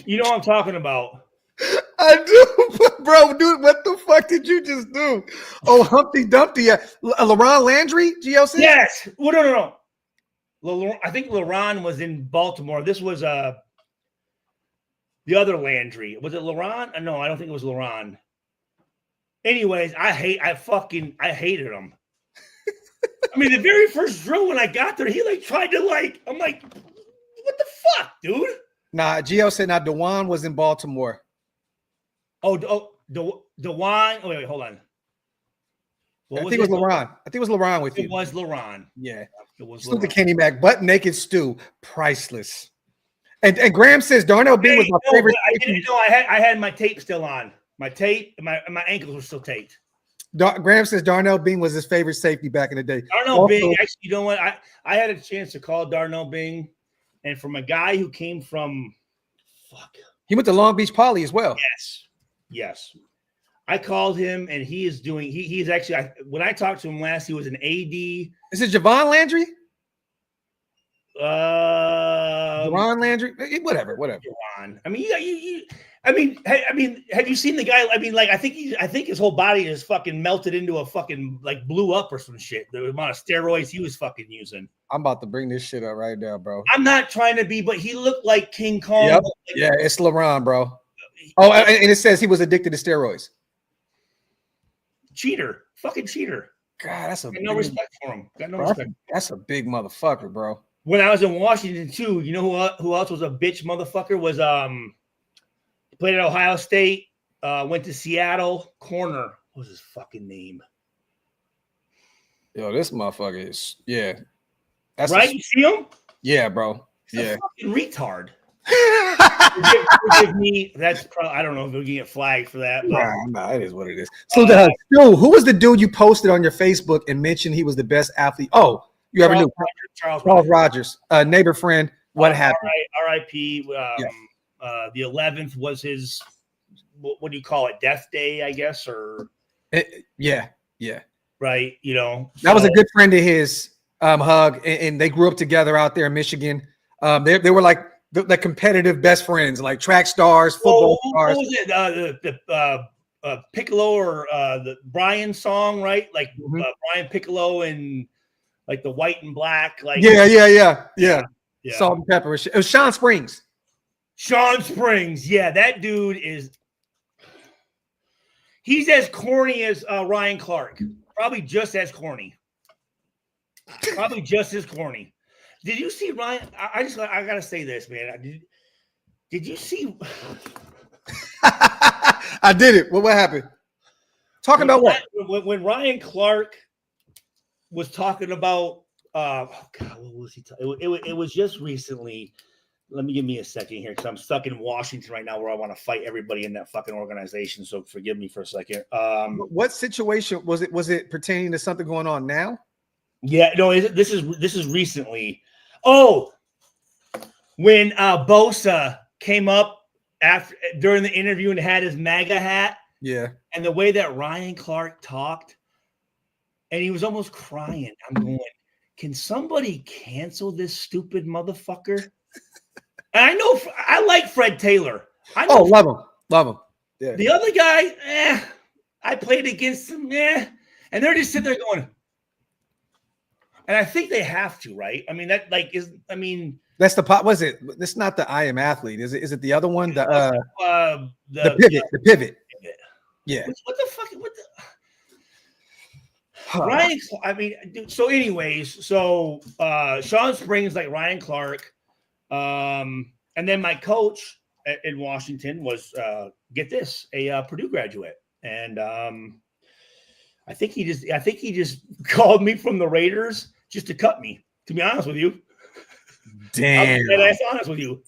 You know what I'm talking about. I do, bro. Dude, what the fuck did you just do? Oh, Humpty Dumpty. LaRon Landry, Gio says? Yes. Well, no. I think LaRon was in Baltimore. This was the other Landry. Was it LaRon? No, I don't think it was LaRon. Anyways, I hated him. I mean, the very first drill when I got there, he tried to I'm like, what the fuck, dude? Nah, Gio said now DeJuan was in Baltimore. DeJuan. Oh, wait, hold on. I think it was LaRon. I think it was LaRon with you. It was LaRon. Yeah. It was Salute to Kenny Mac. Butt naked stew. Priceless. And Graham says Darnell Bean was my favorite. I had my tape still on. My tape, my ankles were still taped. Graham says Darnell Bean was his favorite safety back in the day. Darnell Bing, actually, you know what? I had a chance to call Darnell Bing, and from a guy who came from he went to Long Beach Poly as well. Yes. I called him, and he is doing. He's actually. When I talked to him last, he was an AD. Is it Javon Landry? Javon Landry, whatever. Javon. I mean, have you seen the guy? I mean, I think his whole body is fucking melted into a fucking blew up or some shit. The amount of steroids he was fucking using. I'm about to bring this shit up right now, bro. I'm not trying to be, but he looked like King Kong. Yep. Yeah, it's LaRon, bro. Oh, and it says he was addicted to steroids. Fucking cheater. God, that's no respect for him. Got no respect. That's a big motherfucker, bro. When I was in Washington too, you know who else was a bitch motherfucker? Was played at Ohio State, went to Seattle. Corner. What was his fucking name? Yo, this motherfucker is That's right. You see him? Yeah, bro. He's a fucking retard. Forgive me. That's probably I don't know if we'll get flagged for that. Nah, it is what it is. So who was the dude you posted on your Facebook and mentioned he was the best athlete? Oh, you ever knew Charles Rogers, neighbor friend. What happened? R.I.P. The 11th was his. What do you call it? Death day, I guess, or yeah. Right. You know, that was a good friend of his. Hug, and they grew up together out there in Michigan. They were like the competitive best friends, like track stars, football stars. What was it? The Piccolo or the Brian song, right? Like Brian Piccolo and like the white and black. Like yeah. Salt and pepper. It was Sean Springs. Yeah, that dude is. He's as corny as Ryan Clark. Probably just as corny. Did you see Ryan? I gotta say this, man. Did you see? I did it. What happened? Talking about what? When Ryan Clark was talking about, what was he? It was just recently. Give me a second here because I'm stuck in Washington right now where I want to fight everybody in that fucking organization. So forgive me for a second. What situation was it? Was it pertaining to something going on now? Yeah, no. This is recently. Oh, when Bosa came up during the interview and had his MAGA hat. Yeah. And the way that Ryan Clark talked, and he was almost crying. I'm going, can somebody cancel this stupid motherfucker? And I know I like Fred Taylor. Love him. Yeah. The other guy, I played against him, and they're just sitting there going. And I think they have to, right? I mean, that's the pot. Was it? It's not the I Am Athlete. Is it? Is it the other one? The pivot. The pivot. Yeah. What the fuck? Ryan. I mean, dude, so anyways, Sean Springs like Ryan Clark, and then my coach in Washington was get this a Purdue graduate, and I think he just called me from the Raiders just to cut me. To be honest with you, damn. That's honest with you,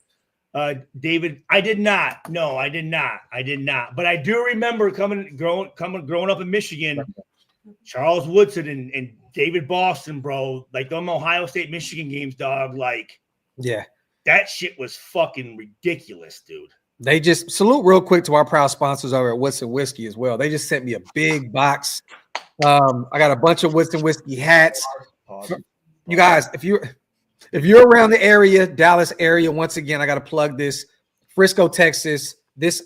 David. I did not. No, I did not. But I do remember growing up in Michigan. Charles Woodson and David Boston, bro, like them Ohio State Michigan games, dog. Like, yeah, that shit was fucking ridiculous, dude. They just salute real quick to our proud sponsors over at Woodson Whiskey as well. They just sent me a big box. I got a bunch of Woodson Whiskey hats. You guys, if you're around the area, Dallas area, once again, I got to plug this. Frisco, Texas, this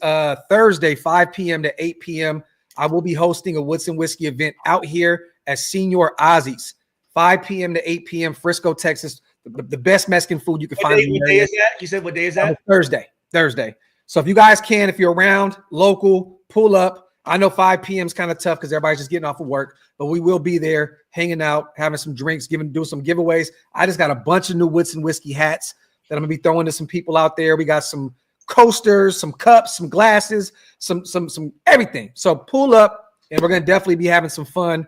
Thursday, 5 p.m. to 8 p.m., I will be hosting a Woodson Whiskey event out here at Senor Ozzy's, 5 p.m. to 8 p.m., Frisco, Texas. The best Mexican food you can find. What day is that? You said what day is that? Thursday. So if you guys can, if you're around, local, pull up. I know 5 p.m. is kind of tough because everybody's just getting off of work, but we will be there hanging out, having some drinks, doing some giveaways. I just got a bunch of new Woodson Whiskey hats that I'm going to be throwing to some people out there. We got some coasters, some cups, some glasses, some everything. So pull up, and we're going to definitely be having some fun.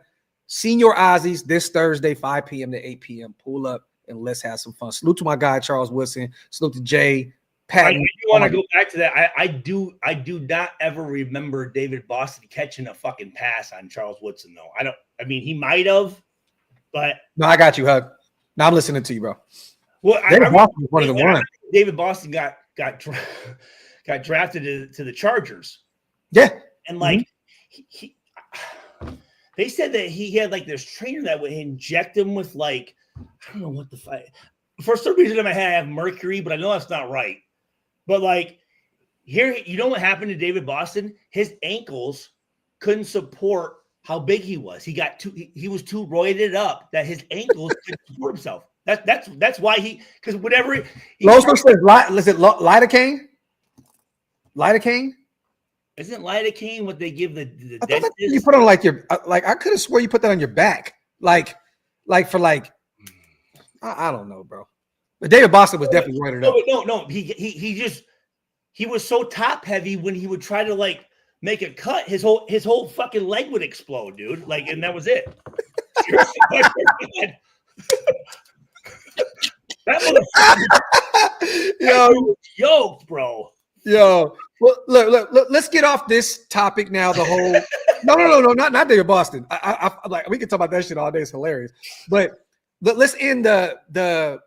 Senor Ozzy's this Thursday, 5 p.m. to 8 p.m. Pull up, and let's have some fun. Salute to my guy, Charles Woodson. Salute to Jay. Pat, I do want to go back to that. I do not ever remember David Boston catching a fucking pass on Charles Woodson, though. I mean, he might have, but no, I got you, Hug. Now I'm listening to you, bro. Well, David Boston was one of the ones. David Boston got drafted to the Chargers. Yeah, and like they said that he had like this trainer that would inject him with like I don't know what the fuck. For some reason in my head I have mercury, but I know that's not right. But like here, you know what happened to David Boston? His ankles couldn't support how big he was. He was too roided up that his ankles couldn't support himself. That's why because whatever. Losco says, is it lidocaine? Lidocaine? Isn't lidocaine what they give the dentist? You put on like your I could have swore you put that on your back, like for like I don't know, bro. But David Boston was definitely roided up. No. He was so top heavy when he would try to like make a cut, his whole fucking leg would explode, dude. Like, and that was it. That motherfucker, yo, bro. Yo, well, look, let's get off this topic now. The whole no, not David Boston. I like we can talk about that shit all day. It's hilarious. But let's end the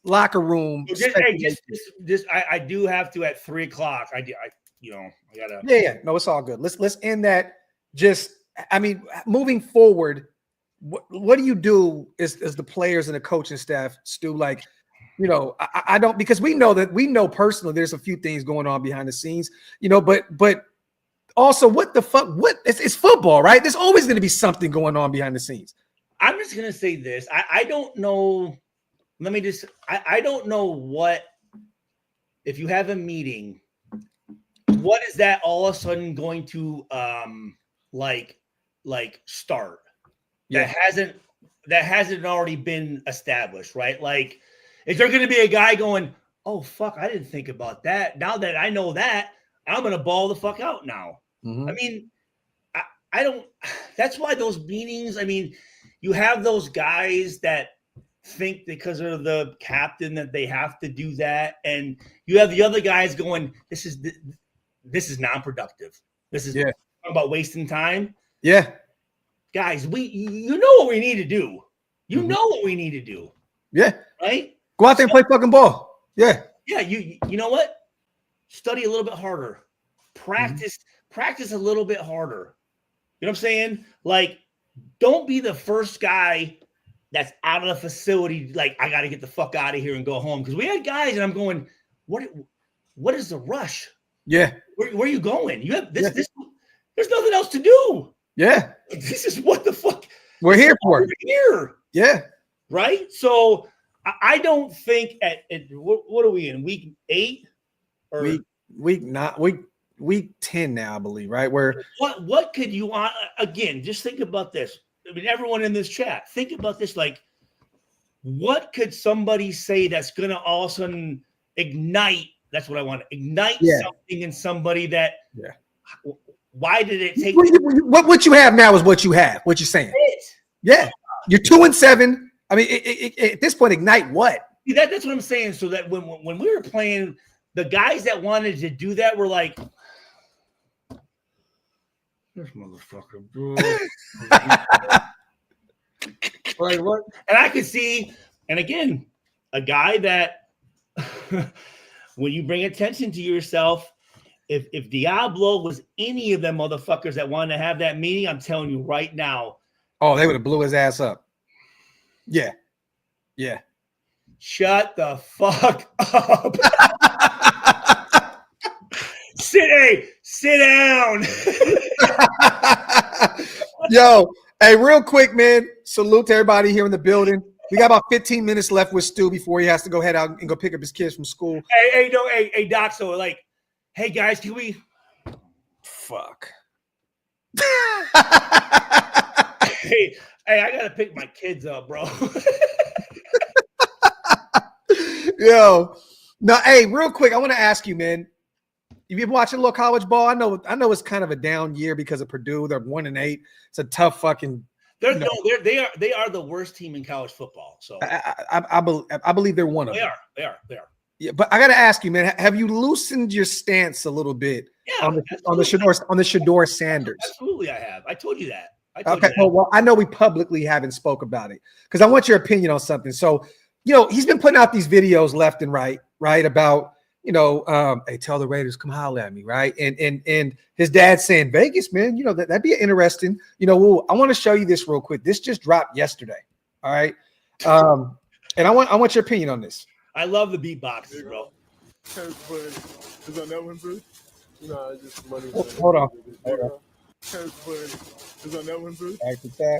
locker room. I do have to at 3:00. I gotta. Yeah. No, it's all good. Let's end that. Moving forward, what do you do as the players and the coaching staff, Stu? Like, I don't, because we know personally there's a few things going on behind the scenes, but also what the fuck? It's football, right? There's always going to be something going on behind the scenes. I'm just gonna say this. I don't know. I don't know what, if you have a meeting, what is that all of a sudden going to start? Yeah. That hasn't already been established, right? Like, is there going to be a guy going, oh fuck, I didn't think about that. Now that I know that, I'm going to ball the fuck out now. Mm-hmm. I mean, I don't, that's why those meetings, you have those guys that think because they're the captain that they have to do that. And you have the other guys going, this is non-productive. This is about wasting time. Yeah. Guys, you know what we need to do. You know what we need to do. Yeah. Right? Go out there and play fucking ball. Yeah. Yeah. You know what? Study a little bit harder. Practice a little bit harder. You know what I'm saying? Like, don't be the first guy that's out of the facility. Like, I got to get the fuck out of here and go home. Because we had guys and I'm going, what is the rush? Yeah. Where are you going? You have this. There's nothing else to do. Yeah. This is what the fuck we're here for. We're here. Yeah. Right. So I don't think what are we in week 8 or week 10 now, I believe, right? Where what could you want again? Just think about this. Everyone in this chat, think about this. Like, what could somebody say that's gonna all of a sudden ignite? That's what I want to ignite something in somebody that. Yeah. Why did it take? What you have now is what you have. What you're saying? Yeah, you're 2-7. At this point, ignite what? See, that's what I'm saying. So that when we were playing, the guys that wanted to do that were like, "This motherfucker, bro." Like what? And I could see, and again, a guy that when you bring attention to yourself. If Diablo was any of them motherfuckers that wanted to have that meeting, I'm telling you right now. Oh, they would have blew his ass up. Yeah. Yeah. Shut the fuck up. Sit down. Yo, hey, real quick, man. Salute to everybody here in the building. We got about 15 minutes left with Stu before he has to go head out and go pick up his kids from school. Hey, Doc. So, like, hey guys, can we? Fuck. Hey, I gotta pick my kids up, bro. Yo, no, hey, real quick, I want to ask you, man. You've been watching a little college ball. I know it's kind of a down year because of Purdue. They're 1-8. It's a tough fucking. They are the worst team in college football. So I believe they're one of them. They are. Yeah, but I got to ask you, man. Have you loosened your stance a little bit on the Shedeur Sanders? Absolutely, I have. I told you that. Okay. Well, I know we publicly haven't spoke about it because I want your opinion on something. So, he's been putting out these videos left and right about, hey, tell the Raiders come holler at me, right? And his dad saying Vegas, man, that'd be interesting. I want to show you this real quick. This just dropped yesterday. All right. And I want your opinion on this. I love the beatboxes, bro. Is on that one too? No, just money. Hold on. Is on that one too?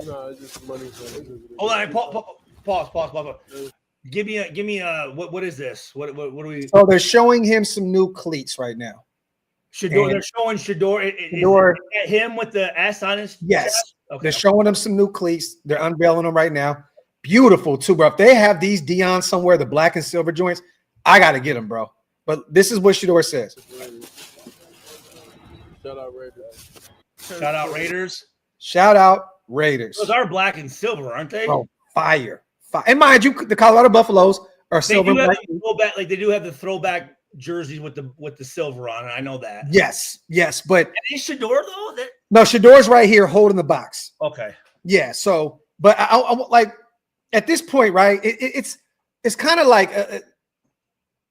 No, just money. Hold on. Pause. Give me a what is this? What do we? So they're showing him some new cleats right now. Shedeur, they're showing Shedeur him with the S on his chest? Okay. They're showing him some new cleats. They're unveiling them right now. Beautiful too, bro. If they have these Dion somewhere, the black and silver joints, I gotta get them, bro. But this is what Shedeur says. Shout out Raiders. Shout out Raiders. Those are black and silver, aren't they? Bro, fire. And mind you, the Colorado Buffaloes are silver. They do have the throwback jerseys with the silver on it. I know that. Yes, but is Shedeur though? No, Shedeur's right here holding the box. Okay. Yeah. So, but I like at this point, right? It's kind of like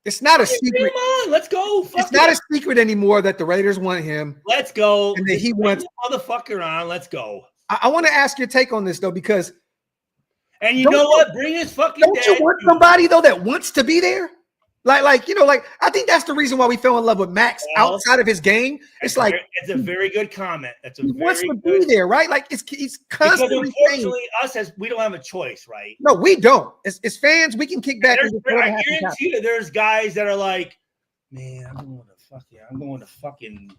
it's not a secret. Come on, let's go. It's not a secret anymore that the Raiders want him. Let's go. And that he wants motherfucker on. Let's go. I want to ask your take on this though, because. And you know what? Bring his fucking. Don't you want somebody though that wants to be there? Like I think that's the reason why we fell in love with Max outside of his game. It's like it's a very good comment. He wants to be there, right? Like he's constantly because unfortunately we don't have a choice, right? No, we don't. As fans, we can kick back. I guarantee you, there's guys that are like, man, I'm going to fucking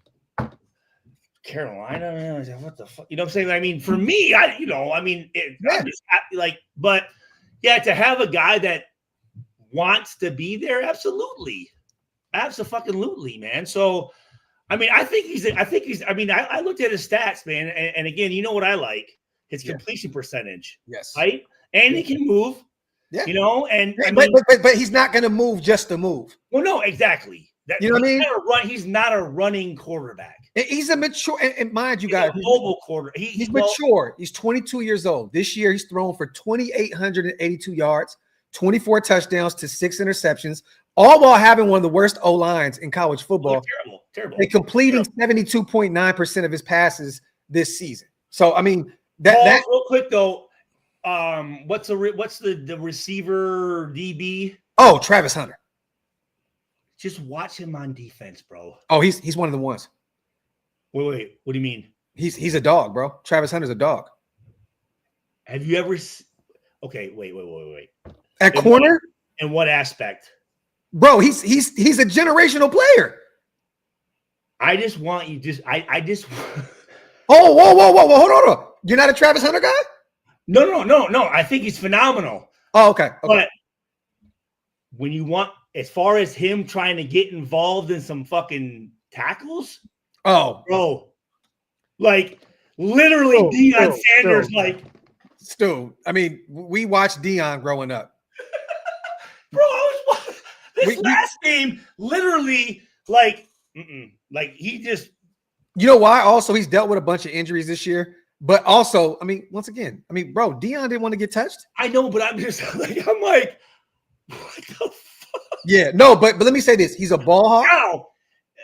Carolina, man. What the fuck? You know what I'm saying? I mean, for me, but to have a guy that wants to be there, absolutely, man. So, I looked at his stats, man, and again, you know what I like? His completion percentage. Yes. Right? And he can move. Yeah. But he's not going to move just to move. Well, no, exactly. You know what I mean? He's not a running quarterback. He's a mature, and mind you, guys, mobile quarter. He's mature. He's 22 years old. This year, he's thrown for 2,882 yards, 24 touchdowns to 6 interceptions, all while having one of the worst O-lines in college football. Terrible. They're completing 72.9% of his passes this season. So, I mean, real quick though, what's the receiver DB? Oh, Travis Hunter. Just watch him on defense, bro. Oh, he's one of the ones. Wait. What do you mean? He's a dog, bro. Travis Hunter's a dog. Have you ever? Okay, wait. At corner? In what aspect? Bro, he's a generational player. I just want you. I just. Oh, whoa! Hold on. You're not a Travis Hunter guy? No. I think he's phenomenal. Oh, okay. But when you want, as far as him trying to get involved in some fucking tackles, bro, like literally Deion Sanders, like. Stu, I mean, we watched Deion growing up. Bro, this last game, literally, like he just. You know why? Also, he's dealt with a bunch of injuries this year. But also, I mean, once again, bro, Deion didn't want to get touched. I know, but I'm just like, what the fuck? Yeah, no, but let me say this: he's a ball hawk.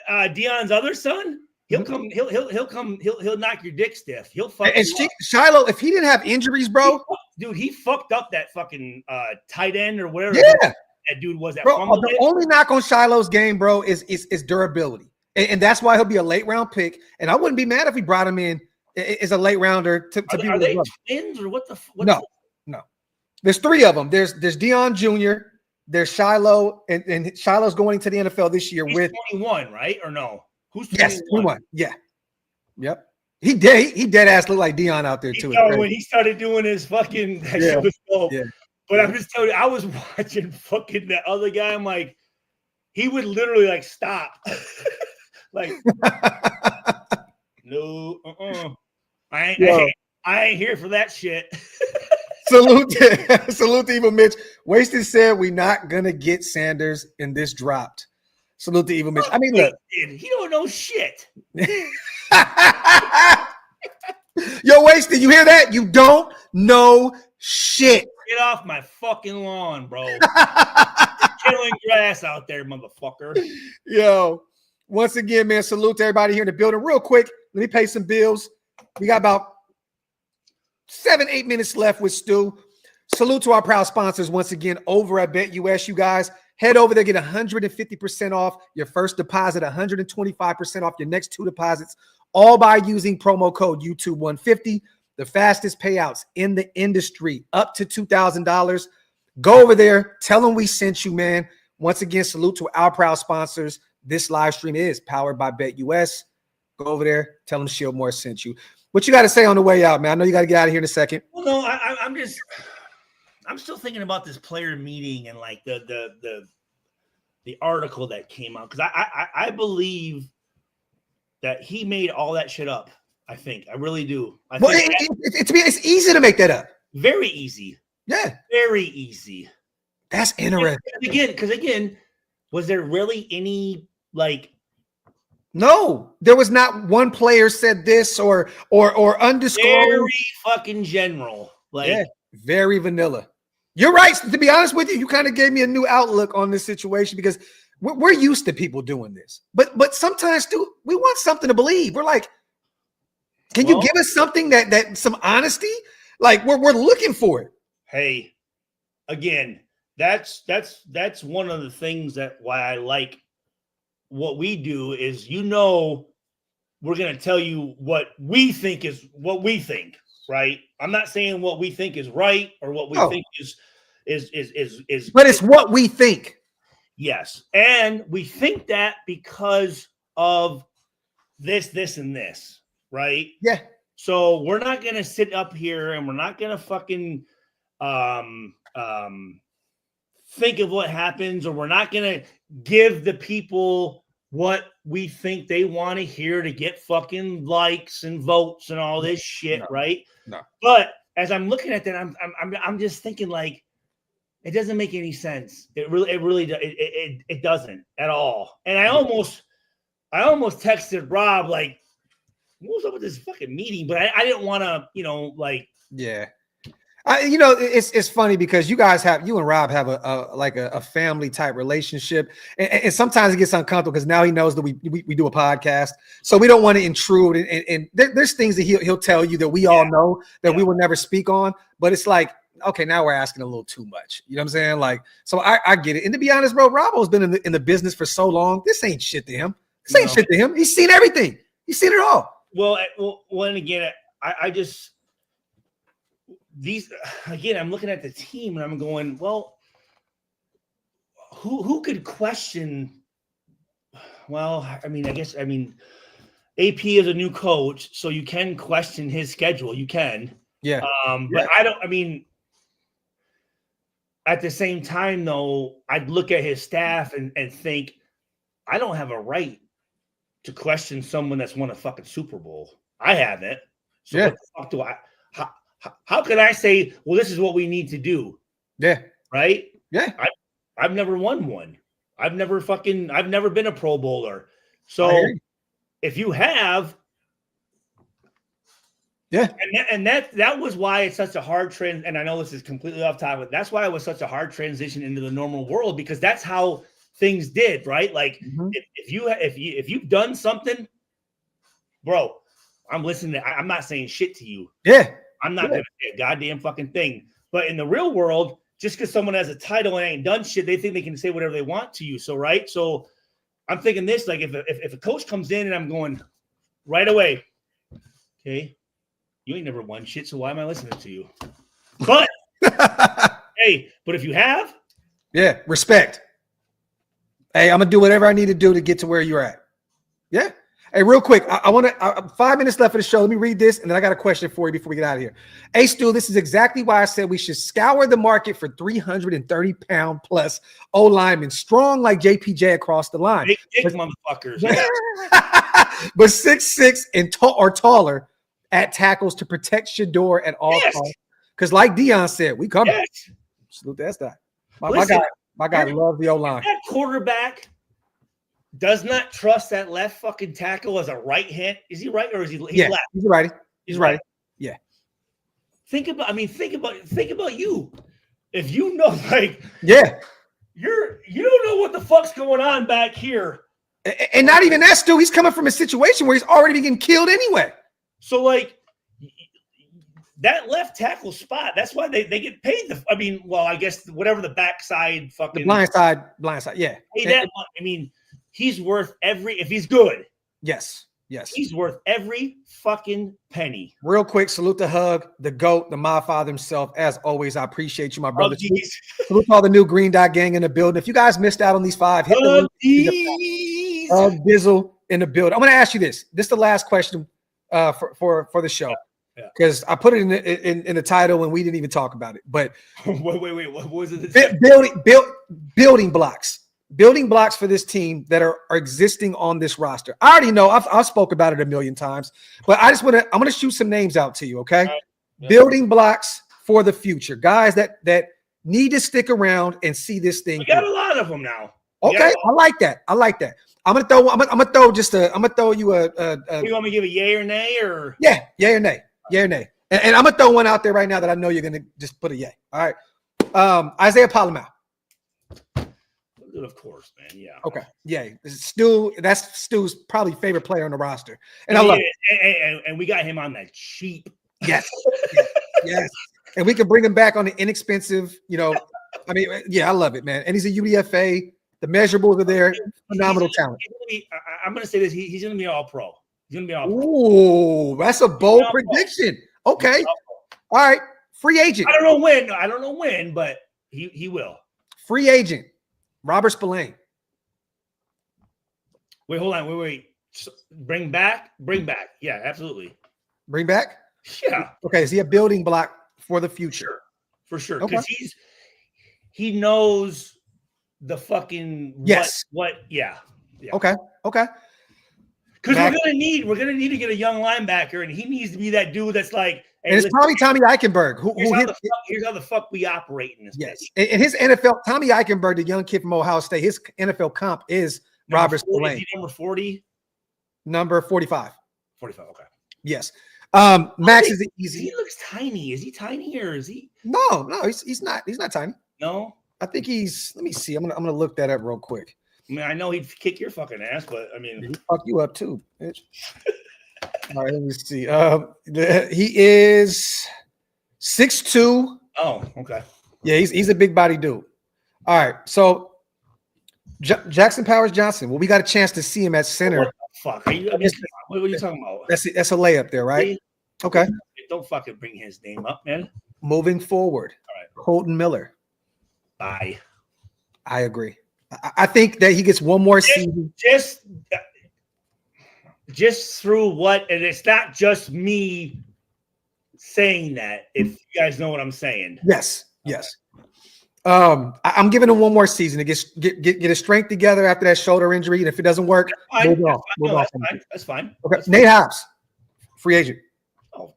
Now, Deion's other son. He'll come. He'll knock your dick stiff. He'll fuck. And Shiloh, if he didn't have injuries, bro, he fucked up that fucking tight end or whatever. Yeah, that dude was. That bro. The only knock on Shiloh's game, bro, is durability. And that's why he'll be a late round pick. And I wouldn't be mad if we brought him in as a late rounder to be. Are they twins or what the? No. There's three of them. There's Deion Jr., there's Shiloh, and Shiloh's going to the NFL this year. He's with 21, right? Or no? Who's 21? Yes, 21. Yeah. Yep. He dead ass look like Deion out there too. When he started doing his fucking shit was dope. Yeah. But I'm just telling you, I was watching fucking that other guy. I'm like, he would literally like stop. Like, no, I ain't here for that shit. Salute to Evil Mitch. Wasted said we not gonna get Sanders in this dropped. Salute to Evil Mitch. I mean, look, he don't know shit. Yo, Wasted, you hear that? You don't know shit. Get off my fucking lawn, bro. Killing grass out there, motherfucker. Yo, once again, man, salute to everybody here in the building. Real quick, let me pay some bills. We got about 7-8 minutes left with Stu. Salute to our proud sponsors once again over at BetUS. You guys head over there, get 150% off your first deposit, 125% off your next 2 deposits, all by using promo code YouTube150. The fastest payouts in the industry, up to $2,000. Go over there, tell them we sent you, man. Once again, salute to our proud sponsors. This live stream is powered by BetUS. Go over there, tell them Shieldmore sent you. What you got to say on the way out, man? I know you got to get out of here in a second. Well, no, I'm still thinking about this player meeting and like the article that came out, because I believe that he made all that shit up. I think I really do. It's easy to make that up. Very easy. Yeah, very easy. That's interesting. Because again, was there really any like? No, there was not one player said this or undisclosed. Very fucking general. Like, yeah, very vanilla. You're right. To be honest with you, you kind of gave me a new outlook on this situation, because we're used to people doing this. But sometimes, dude, we want something to believe. We're like, can you give us something that some honesty? Like we're looking for it. Hey, again, that's one of the things that why I like what we do is, we're going to tell you what we think is what we think, right? I'm not saying what we think is right or what we think is but it's what we think. Yes. And we think that because of this and this, right? Yeah. So we're not going to sit up here and we're not going to fucking think of what happens, or we're not going to give the people what we think they want to hear to get fucking likes and votes and all this shit, right? No. But as I'm looking at that, I'm just thinking, like, it doesn't make any sense. It really doesn't at all. And I almost texted Rob, like, what was up with this fucking meeting? But I didn't want to, like, yeah. It's funny because you and Rob have a family type relationship, and sometimes it gets uncomfortable because now he knows that we do a podcast, so we don't want to intrude. And there's things that he'll tell you that we all know that we will never speak on. But it's like, okay, now we're asking a little too much. You know what I'm saying? Like, so I get it. And to be honest, bro, Robo's been in the business for so long. This ain't shit to him. Shit to him. He's seen everything. He's seen it all. Well, and again, I just. I'm looking at the team and I'm going, well, who could question? Well, AP is a new coach, so you can question his schedule. You can. Yeah. But at the same time, though, I'd look at his staff and think, I don't have a right to question someone that's won a fucking Super Bowl. I haven't. So what the fuck do I? How can I say, well, this is what we need to do? Yeah. Right? Yeah. I've never won one. I've never been a Pro Bowler. So if you have, and that was why it's such a hard trend. And I know this is completely off topic. That's why it was such a hard transition into the normal world, because that's how things did, right? Like if you've done something, bro, I'm listening. I'm not saying shit to you. Yeah. I'm not going to say a goddamn fucking thing. But in the real world, just because someone has a title and ain't done shit, they think they can say whatever they want to you. So, right? So I'm thinking this, like if a coach comes in and I'm going right away, okay, you ain't never won shit, so why am I listening to you? But hey, but if you have, yeah, respect. Hey, I'm gonna do whatever I need to do to get to where you're at. Yeah. Hey, real quick, I want to 5 minutes left of the show. Let me read this, and then I got a question for you before we get out of here. Hey, Stu, this is exactly why I said we should scour the market for 330-pound plus O linemen, strong like JPJ across the line. big motherfuckers. But 6'6" and or taller at tackles to protect Shedeur at all costs. Because like Dion said, we coming. Yes. Salute that guy. My guy loves the O line. That quarterback does not trust that left fucking tackle as a right hand. Is he right or is he left? He's righty. He's righty. Yeah. Think about you. If you know, like, you don't know what the fuck's going on back here. And not even that, Stu. He's coming from a situation where he's already getting killed anyway. So, like, that left tackle spot, that's why they get paid. I guess whatever the backside fucking. The blind side, yeah. Hey, he's worth if he's good. Yes. He's worth every fucking penny. Real quick, salute the Hug, the GOAT, the my father himself. As always, I appreciate you, my brother. Salute all the new Green Dot gang in the building. If you guys missed out on these 5, hit the link. Dizzle in the building. I'm going to ask you this. This is the last question for the show. Because I put it in the title and we didn't even talk about it. But wait, what was it? Building blocks. Building blocks for this team that are existing on this roster. I already know. I've spoke about it a million times, but I'm going to shoot some names out to you, okay? Right. Yeah. Building blocks for the future. Guys that need to stick around and see this thing. We got a lot of them now. Okay, I like that. I'm gonna throw you a you want me to give a yay or nay or yay or nay. And I'm gonna throw one out there right now that I know you're gonna just put a yay. All right. Isaiah Palamau. Of course, man. Yeah. Okay. Yeah. That's Stu's probably favorite player on the roster. And I love it. And we got him on that cheap. Yes. Yes. And we can bring him back on the inexpensive, I love it, man. And he's a UDFA. The measurables are there. Phenomenal talent. I'm going to say this. He's going to be all pro. He's going to be all pro. Ooh, that's a bold prediction. Okay. All right. Free agent. I don't know when, but he will. Free agent. Robert Spillane. Wait, hold on. Wait. Bring back. Yeah, absolutely. Bring back? Yeah. Okay. Is he a building block for the future? For sure. Because he knows the fucking what. Yeah. Okay. Because we're gonna need to get a young linebacker, and he needs to be that dude that's like. Hey, and it's probably Tommy Eichenberg. Here's how the fuck we operate in this. Yes, and his NFL, Tommy Eichenberg, the young kid from Ohio State, his NFL comp is Robert Spillane. Is he number 40? Number 45. 45. Okay. Yes. Max is easy. He looks tiny. Is he tiny or is he? No, he's not. He's not tiny. No. I think he's. Let me see. I'm gonna look that up real quick. I mean, I know he'd kick your fucking ass, but I mean, he'd fuck you up too, bitch. All right, let me see. He is 6'2". Oh, okay. Yeah, he's a big body dude. All right, so Jackson Powers Johnson. Well, we got a chance to see him at center. What the fuck? What are you talking about? That's a layup there, right? Okay. Don't fucking bring his name up, man. Moving forward. All right. Colton Miller. Bye. I agree. I think that he gets one more season. Just through what, and it's not just me saying that. If you guys know what I'm saying. Yes. I'm giving him one more season to get his strength together after that shoulder injury, and if it doesn't work, move on. That's fine. Okay, Nate Hobbs, free agent. Oh,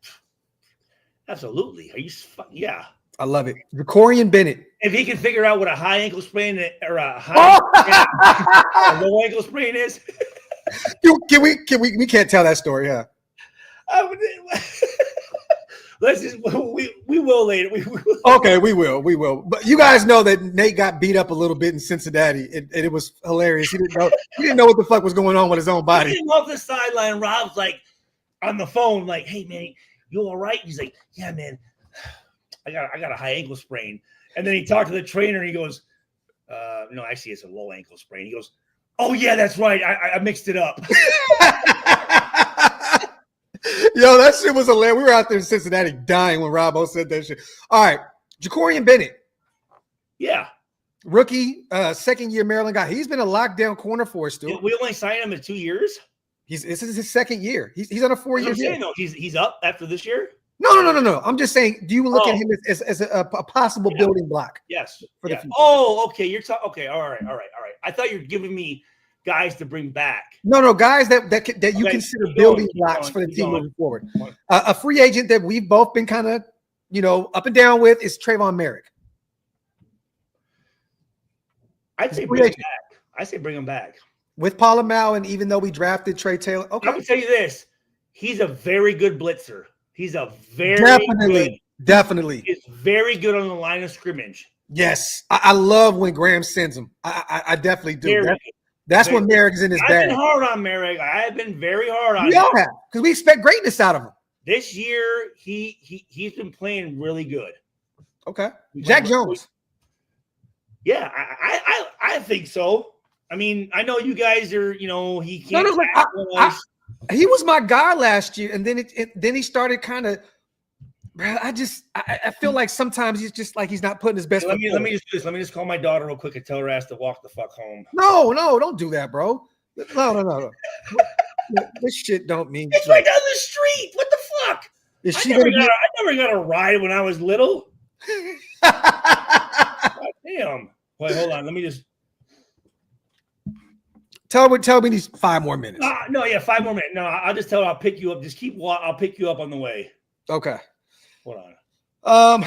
absolutely. Are you? Yeah. I love it. Vicorian Bennett. If he can figure out what a high ankle sprain or a low ankle sprain is. Can we can't tell that story, yeah. Let's just we will later. Okay, we will. But you guys know that Nate got beat up a little bit in Cincinnati, and it was hilarious. He didn't know what the fuck was going on with his own body. He came off the sideline. Rob's like on the phone, like, "Hey man, you all right?" He's like, "Yeah, man, I got a high ankle sprain." And then he talked to the trainer, and he goes, "No, actually, it's a low ankle sprain." He goes, Oh yeah, that's right. I mixed it up. Yo, that shit was hilarious. We were out there in Cincinnati dying when Robbo said that shit. All right, Jacorian Bennett. Yeah. Rookie, second-year Maryland guy. He's been a lockdown corner for us, dude. We only signed him in 2 years. This is his second year. He's on a 4-year deal. No, he's up after this year. No. I'm just saying, do you look at him as a possible building block? Yes. For the future? Oh, okay. You're talking. Okay. All right. I thought you were giving me guys to bring back. No, guys that you consider building blocks for the team moving forward. A free agent that we've both been kind of, up and down with is Trayvon Merrick. I'd say bring him back. I say bring him back. With Paula Mao, and even though we drafted Trey Taylor, okay. I can tell you this. He's a very good blitzer. He's a very definitely. He's very good on the line of scrimmage. Yes. I love when Graham sends him. I definitely do. That's when Merrick is in his bag. I've been hard on Merrick. I have been very hard on him. We all have, because we expect greatness out of him. This year, he's been playing really good. Okay. Jack Jones. Yeah, I think so. I mean, I know you guys are, he can't. He was my guy last year, and then he started kind of. I feel like sometimes he's just like he's not putting his best. Let me just call my daughter real quick and tell her ass to walk the fuck home. No, don't do that, bro. No. This shit don't mean. It's right down the street. What the fuck? I never got a ride when I was little. God damn. Wait, hold on. Let me just tell me these 5 more minutes. 5 more minutes. No, I'll just tell her I'll pick you up. Just keep walking. I'll pick you up on the way. Okay. Hold on.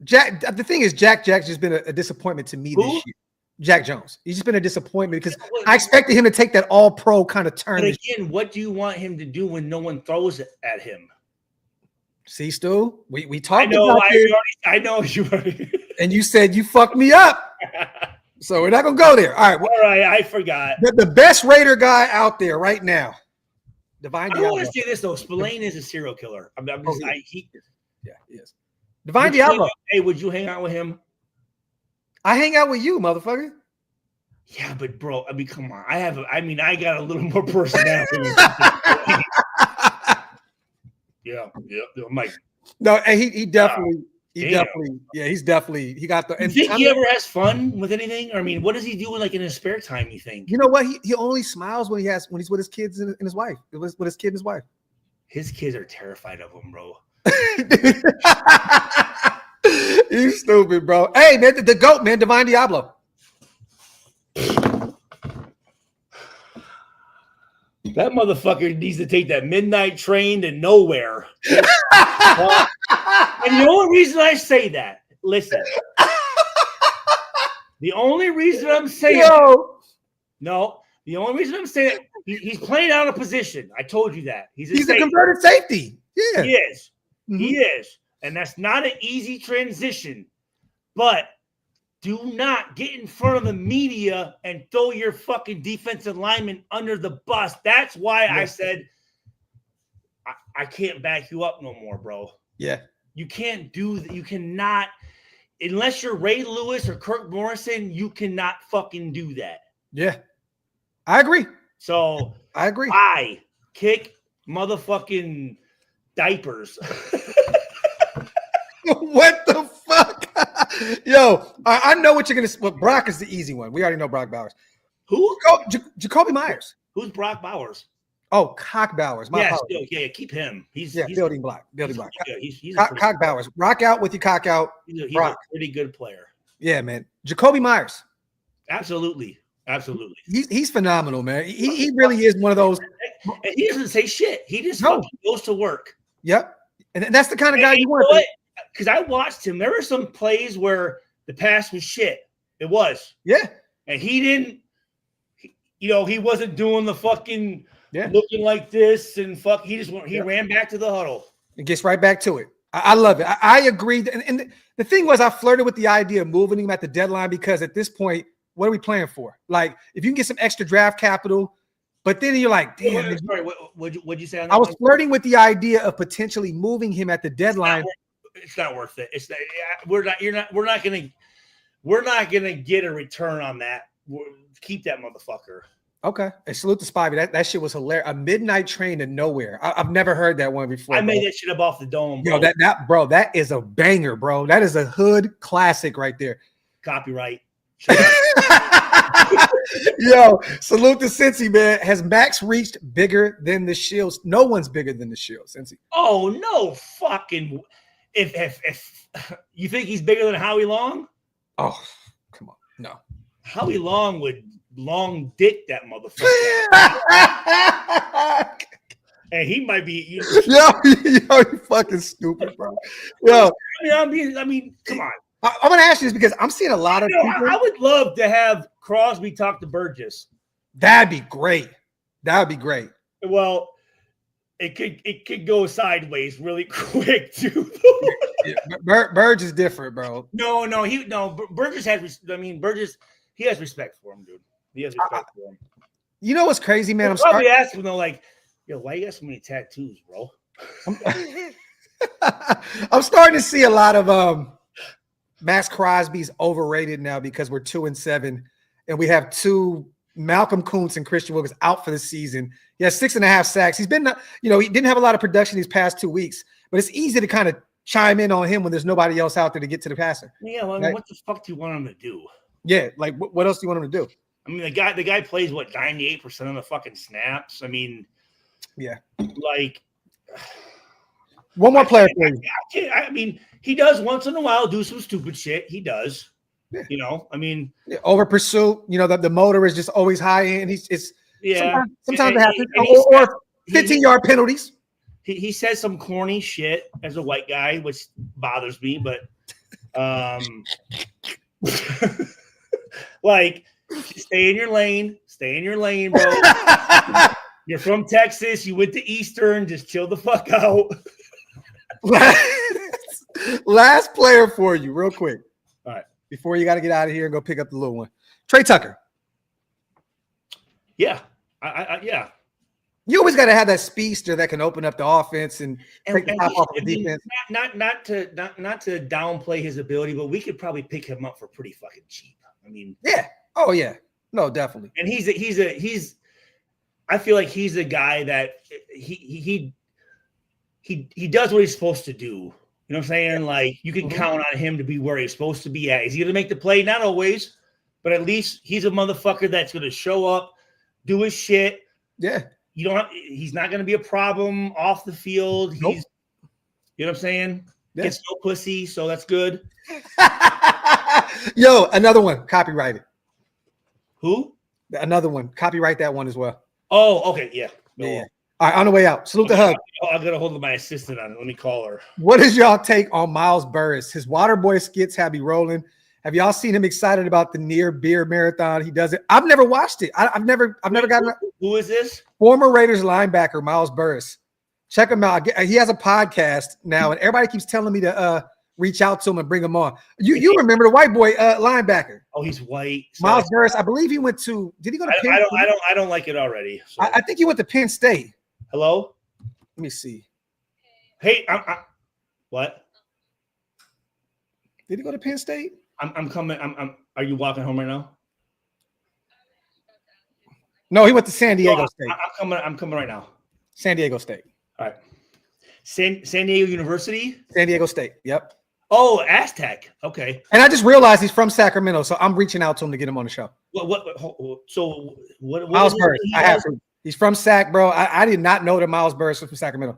Jack. The thing is, Jack's just been a disappointment to me this year. Jack Jones. He's just been a disappointment because I expected him to take that all-pro kind of turn. But again, what do you want him to do when no one throws it at him? See, Stu, we talked about this. I know you and you said you fucked me up. So we're not gonna go there. All right, I forgot. The best Raider guy out there right now. Divine Diablo. I want to say this though. Spillane is a serial killer. He is. Divine Diablo. Hey, would you hang out with him? I hang out with you, motherfucker. Yeah, but bro, I mean, come on. I got a little more personality. Yeah. I'm like, no, and he definitely. He got the. You think he ever has fun with anything? I mean, what does he do in his spare time? You think? You know what? He only smiles when he's with his kids and his wife. With his kid and his wife. His kids are terrified of him, bro. You stupid, bro. Hey, man, the GOAT, man, Divine Diablo. That motherfucker needs to take that midnight train to nowhere. And the only reason I say that, listen. The only reason I'm saying the only reason I'm saying he's playing out of position. I told you that. He's a converted safety. Yeah. He is. Mm-hmm. He is. And that's not an easy transition. But do not get in front of the media and throw your fucking defensive lineman under the bus. That's why I said I can't back you up no more, bro. Yeah. You can't do that. You cannot, unless you're Ray Lewis or Kirk Morrison, you cannot fucking do that. Yeah. I agree. So I agree. I kick motherfucking diapers. What the fuck? Yo, I know what you're going to. Well, Brock is the easy one. We already know Brock Bowers. Who? Jacoby Myers. Who's Brock Bowers? Oh, Cock Bowers. Yeah, keep him. He's building block. Building block. He's Cock Bowers. Rock out with your cock out. He's a pretty good player. Yeah, man. Jacoby Myers. Absolutely. He's phenomenal, man. He really is one of those. And he doesn't say shit. He just fucking goes to work. Yep. And that's the kind of guy you want. Because I watched him. There were some plays where the pass was shit. It was. Yeah. And he didn't, he wasn't doing the fucking looking like this and fuck. He ran back to the huddle. It gets right back to it. I love it. I agree. And the thing was, I flirted with the idea of moving him at the deadline because at this point, what are we playing for? Like, if you can get some extra draft capital, but then you're like, damn. Sorry, what'd you say on that? I was flirting with the idea of potentially moving him at the deadline. It's not worth it. We're not gonna get a return on that keep that motherfucker. Okay. And salute to Spivey. That shit was hilarious. A midnight train to nowhere. I've never heard that one before. I made that shit up off the dome, bro. Yo, that is a banger, bro. That is a hood classic right there. Copyright. Yo, salute to Cincy, man. Has Max reached bigger than the Shields? No one's bigger than the Shields, Cincy. Oh, no fucking. If you think he's bigger than Howie Long? Oh, come on. No. Howie Long would long dick that motherfucker. And he might be. Yo, you fucking stupid, bro. Yo. I mean, come on. I'm going to ask you this because I'm seeing a lot of people. I would love to have Crosby talk to Burgess. That'd be great. That would be great. Well, it could go sideways really quick too. Burge is different, bro. No, Burgess has. Burgess, he has respect for him, dude. He has respect for him. You know what's crazy, man? I'm probably asking though, like, yo, why you got so many tattoos, bro? I'm starting to see a lot of Max Crosby's overrated now because we're 2-7, and we have two Malcolm Kuntz and Christian Wilkins out for the season. He has 6.5 sacks. He's been, he didn't have a lot of production these past 2 weeks, but it's easy to kind of chime in on him when there's nobody else out there to get to the passer. Yeah, well, right? What the fuck do you want him to do? Yeah, like what else do you want him to do? I mean, the guy plays 98% of the fucking snaps. I mean, yeah, like one more player. I mean, he does once in a while do some stupid shit. He does. Yeah. Over pursuit. The motor is just always high, and sometimes it happens. Or 15-yard penalties. He says some corny shit as a white guy, which bothers me. But like, stay in your lane. Stay in your lane, bro. You're from Texas. You went to Eastern. Just chill the fuck out. Last player for you, real quick. All right. Before you got to get out of here and go pick up the little one. Trey Tucker. Yeah. Yeah. You always got to have that speedster that can open up the offense and take the top off the defense. Not to downplay his ability, but we could probably pick him up for pretty fucking cheap. I mean, yeah. Oh yeah. No, definitely. And he's I feel like he's a guy that he does what he's supposed to do. You know what I'm saying? Like, you can count on him to be where he's supposed to be at. Is he going to make the play? Not always, but at least he's a motherfucker that's going to show up, do his shit. Yeah. He's not going to be a problem off the field. Nope. He's, you know what I'm saying? Yeah. Gets no pussy, so that's good. Yo, another one. Copyrighted. Who? Another one. Copyright that one as well. Oh, okay. Yeah. No. Yeah. All right, on the way out. Salute the hug. I got a hold of my assistant on it. Let me call her. What is y'all take on Miles Burris? His Waterboy skits have me rolling. Have y'all seen him excited about the near beer marathon? He does it. I've never watched it. I've never gotten. Who is this? Former Raiders linebacker Miles Burris. Check him out. He has a podcast now, and everybody keeps telling me to reach out to him and bring him on. You remember the white boy linebacker? Oh, he's white. Miles Burris. I believe he went to. Did he go to? Penn State? I don't like it already. So. I think he went to Penn State. Hello. Let me see. Hey, what? Did he go to Penn State? I'm coming. Are you walking home right now? No, he went to San Diego State. I'm coming right now. San Diego State. All right. San Diego University? San Diego State. Yep. Oh, Aztec. Okay. And I just realized he's from Sacramento, so I'm reaching out to him to get him on the show. What Miles Burris. I have to. He's from Sac, bro. I did not know that Miles Burris was from Sacramento.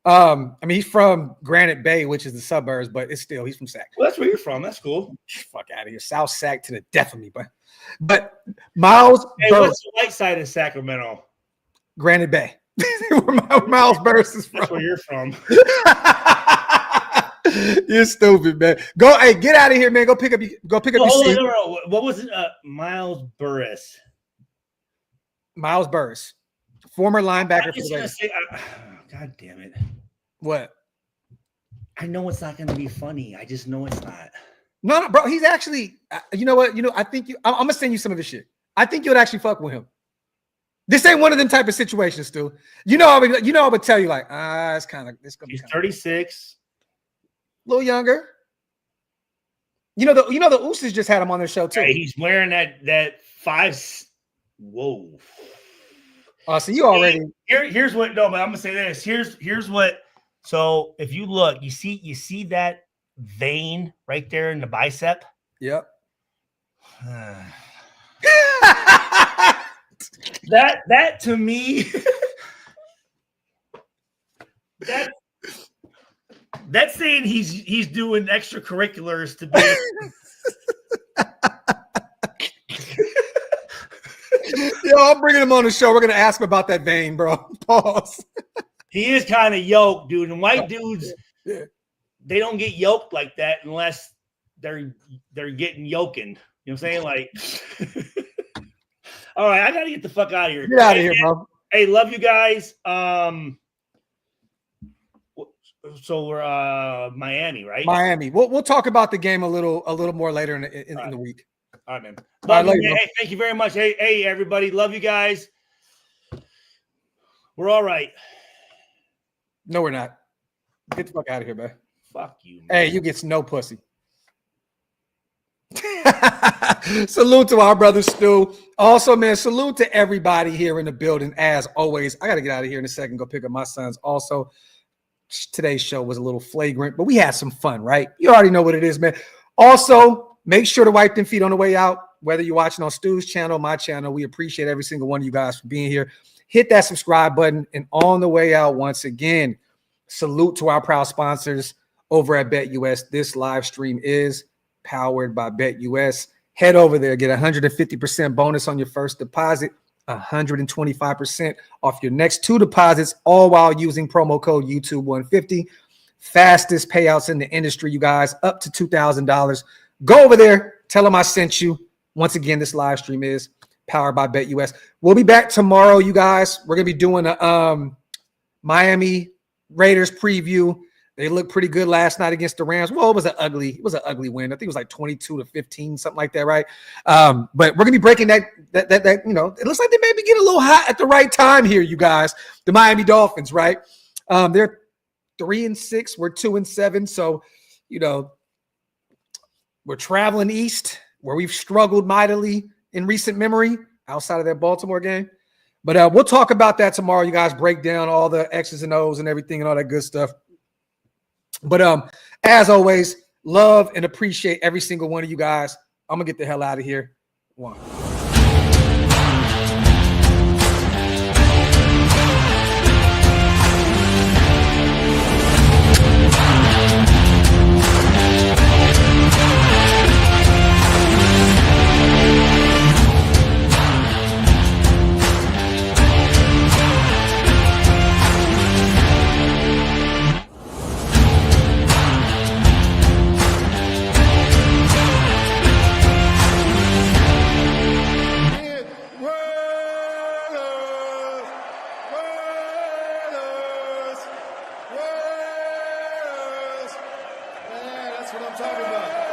I mean, he's from Granite Bay, which is the suburbs, but he's from Sac. Well, that's where you're from. That's cool. Fuck out of here. South Sac to the death of me, but Miles Hey, Burris. what's the white side of Sacramento? Granite Bay. Where Miles Burris is from. That's where you're from. You're stupid, man. Hey, get out of here, man. Go pick up your seat. No. What was it? Miles Burris. Miles Burris. Former linebacker for the Raiders. God damn it. What? I know it's not going to be funny. I just know it's not. No, bro. He's actually, you know what? I think I'm going to send you some of this shit. I think you'd actually fuck with him. This ain't one of them type of situations, Stu. I would tell you like, it's kind of, it's going to be. He's 36. A little younger. The Usos just had him on their show too. Hey, he's wearing that 5. Whoa. So you already here's what. No, but I'm gonna say this. Here's what. So if you look, you see that vein right there in the bicep. Yep. that to me, that's saying he's doing extracurriculars to be. Yo, I'm bringing him on the show. We're gonna ask him about that vein, bro. Pause. He is kind of yoked, dude. And white dudes, they don't get yoked like that unless they're getting yoking. You know what I'm saying? Like, all right, I gotta get the fuck out of here. Get out of here, bro. Hey, love you guys. So we're Miami, right? Miami. We'll talk about the game a little more later in the week. All right, man. All right, Hey, thank you very much. Hey, everybody. Love you guys. We're all right. No, we're not. Get the fuck out of here, man. Fuck you, man. Hey, you get no pussy. Salute to our brother Stu. Also, man, salute to everybody here in the building. As always, I got to get out of here in a second, go pick up my sons. Also, today's show was a little flagrant, but we had some fun, right? You already know what it is, man. Also, make sure to wipe them feet on the way out, whether you're watching on Stu's channel, my channel. We appreciate every single one of you guys for being here. Hit that subscribe button. And on the way out, once again, salute to our proud sponsors over at BetUS. This live stream is powered by BetUS. Head over there, get 150% bonus on your first deposit, 125% off your next 2 deposits, all while using promo code YouTube150. Fastest payouts in the industry, you guys, up to $2,000. Go over there, tell them I sent you. Once again, this live stream is powered by BetUS. We'll be back tomorrow, you guys. We're gonna be doing a Miami Raiders preview. They looked pretty good last night against the Rams. Well, it was an ugly win. I think it was like 22-15, something like that, right? But we're gonna be breaking that. It looks like they may be getting a little hot at the right time here, you guys. The Miami Dolphins, right? They're 3-6. We're 2-7. So, we're traveling east, where we've struggled mightily in recent memory, outside of that Baltimore game. But we'll talk about that tomorrow. You guys break down all the X's and O's and everything and all that good stuff. But as always, love and appreciate every single one of you guys. I'm going to get the hell out of here. One. That's what I'm talking about.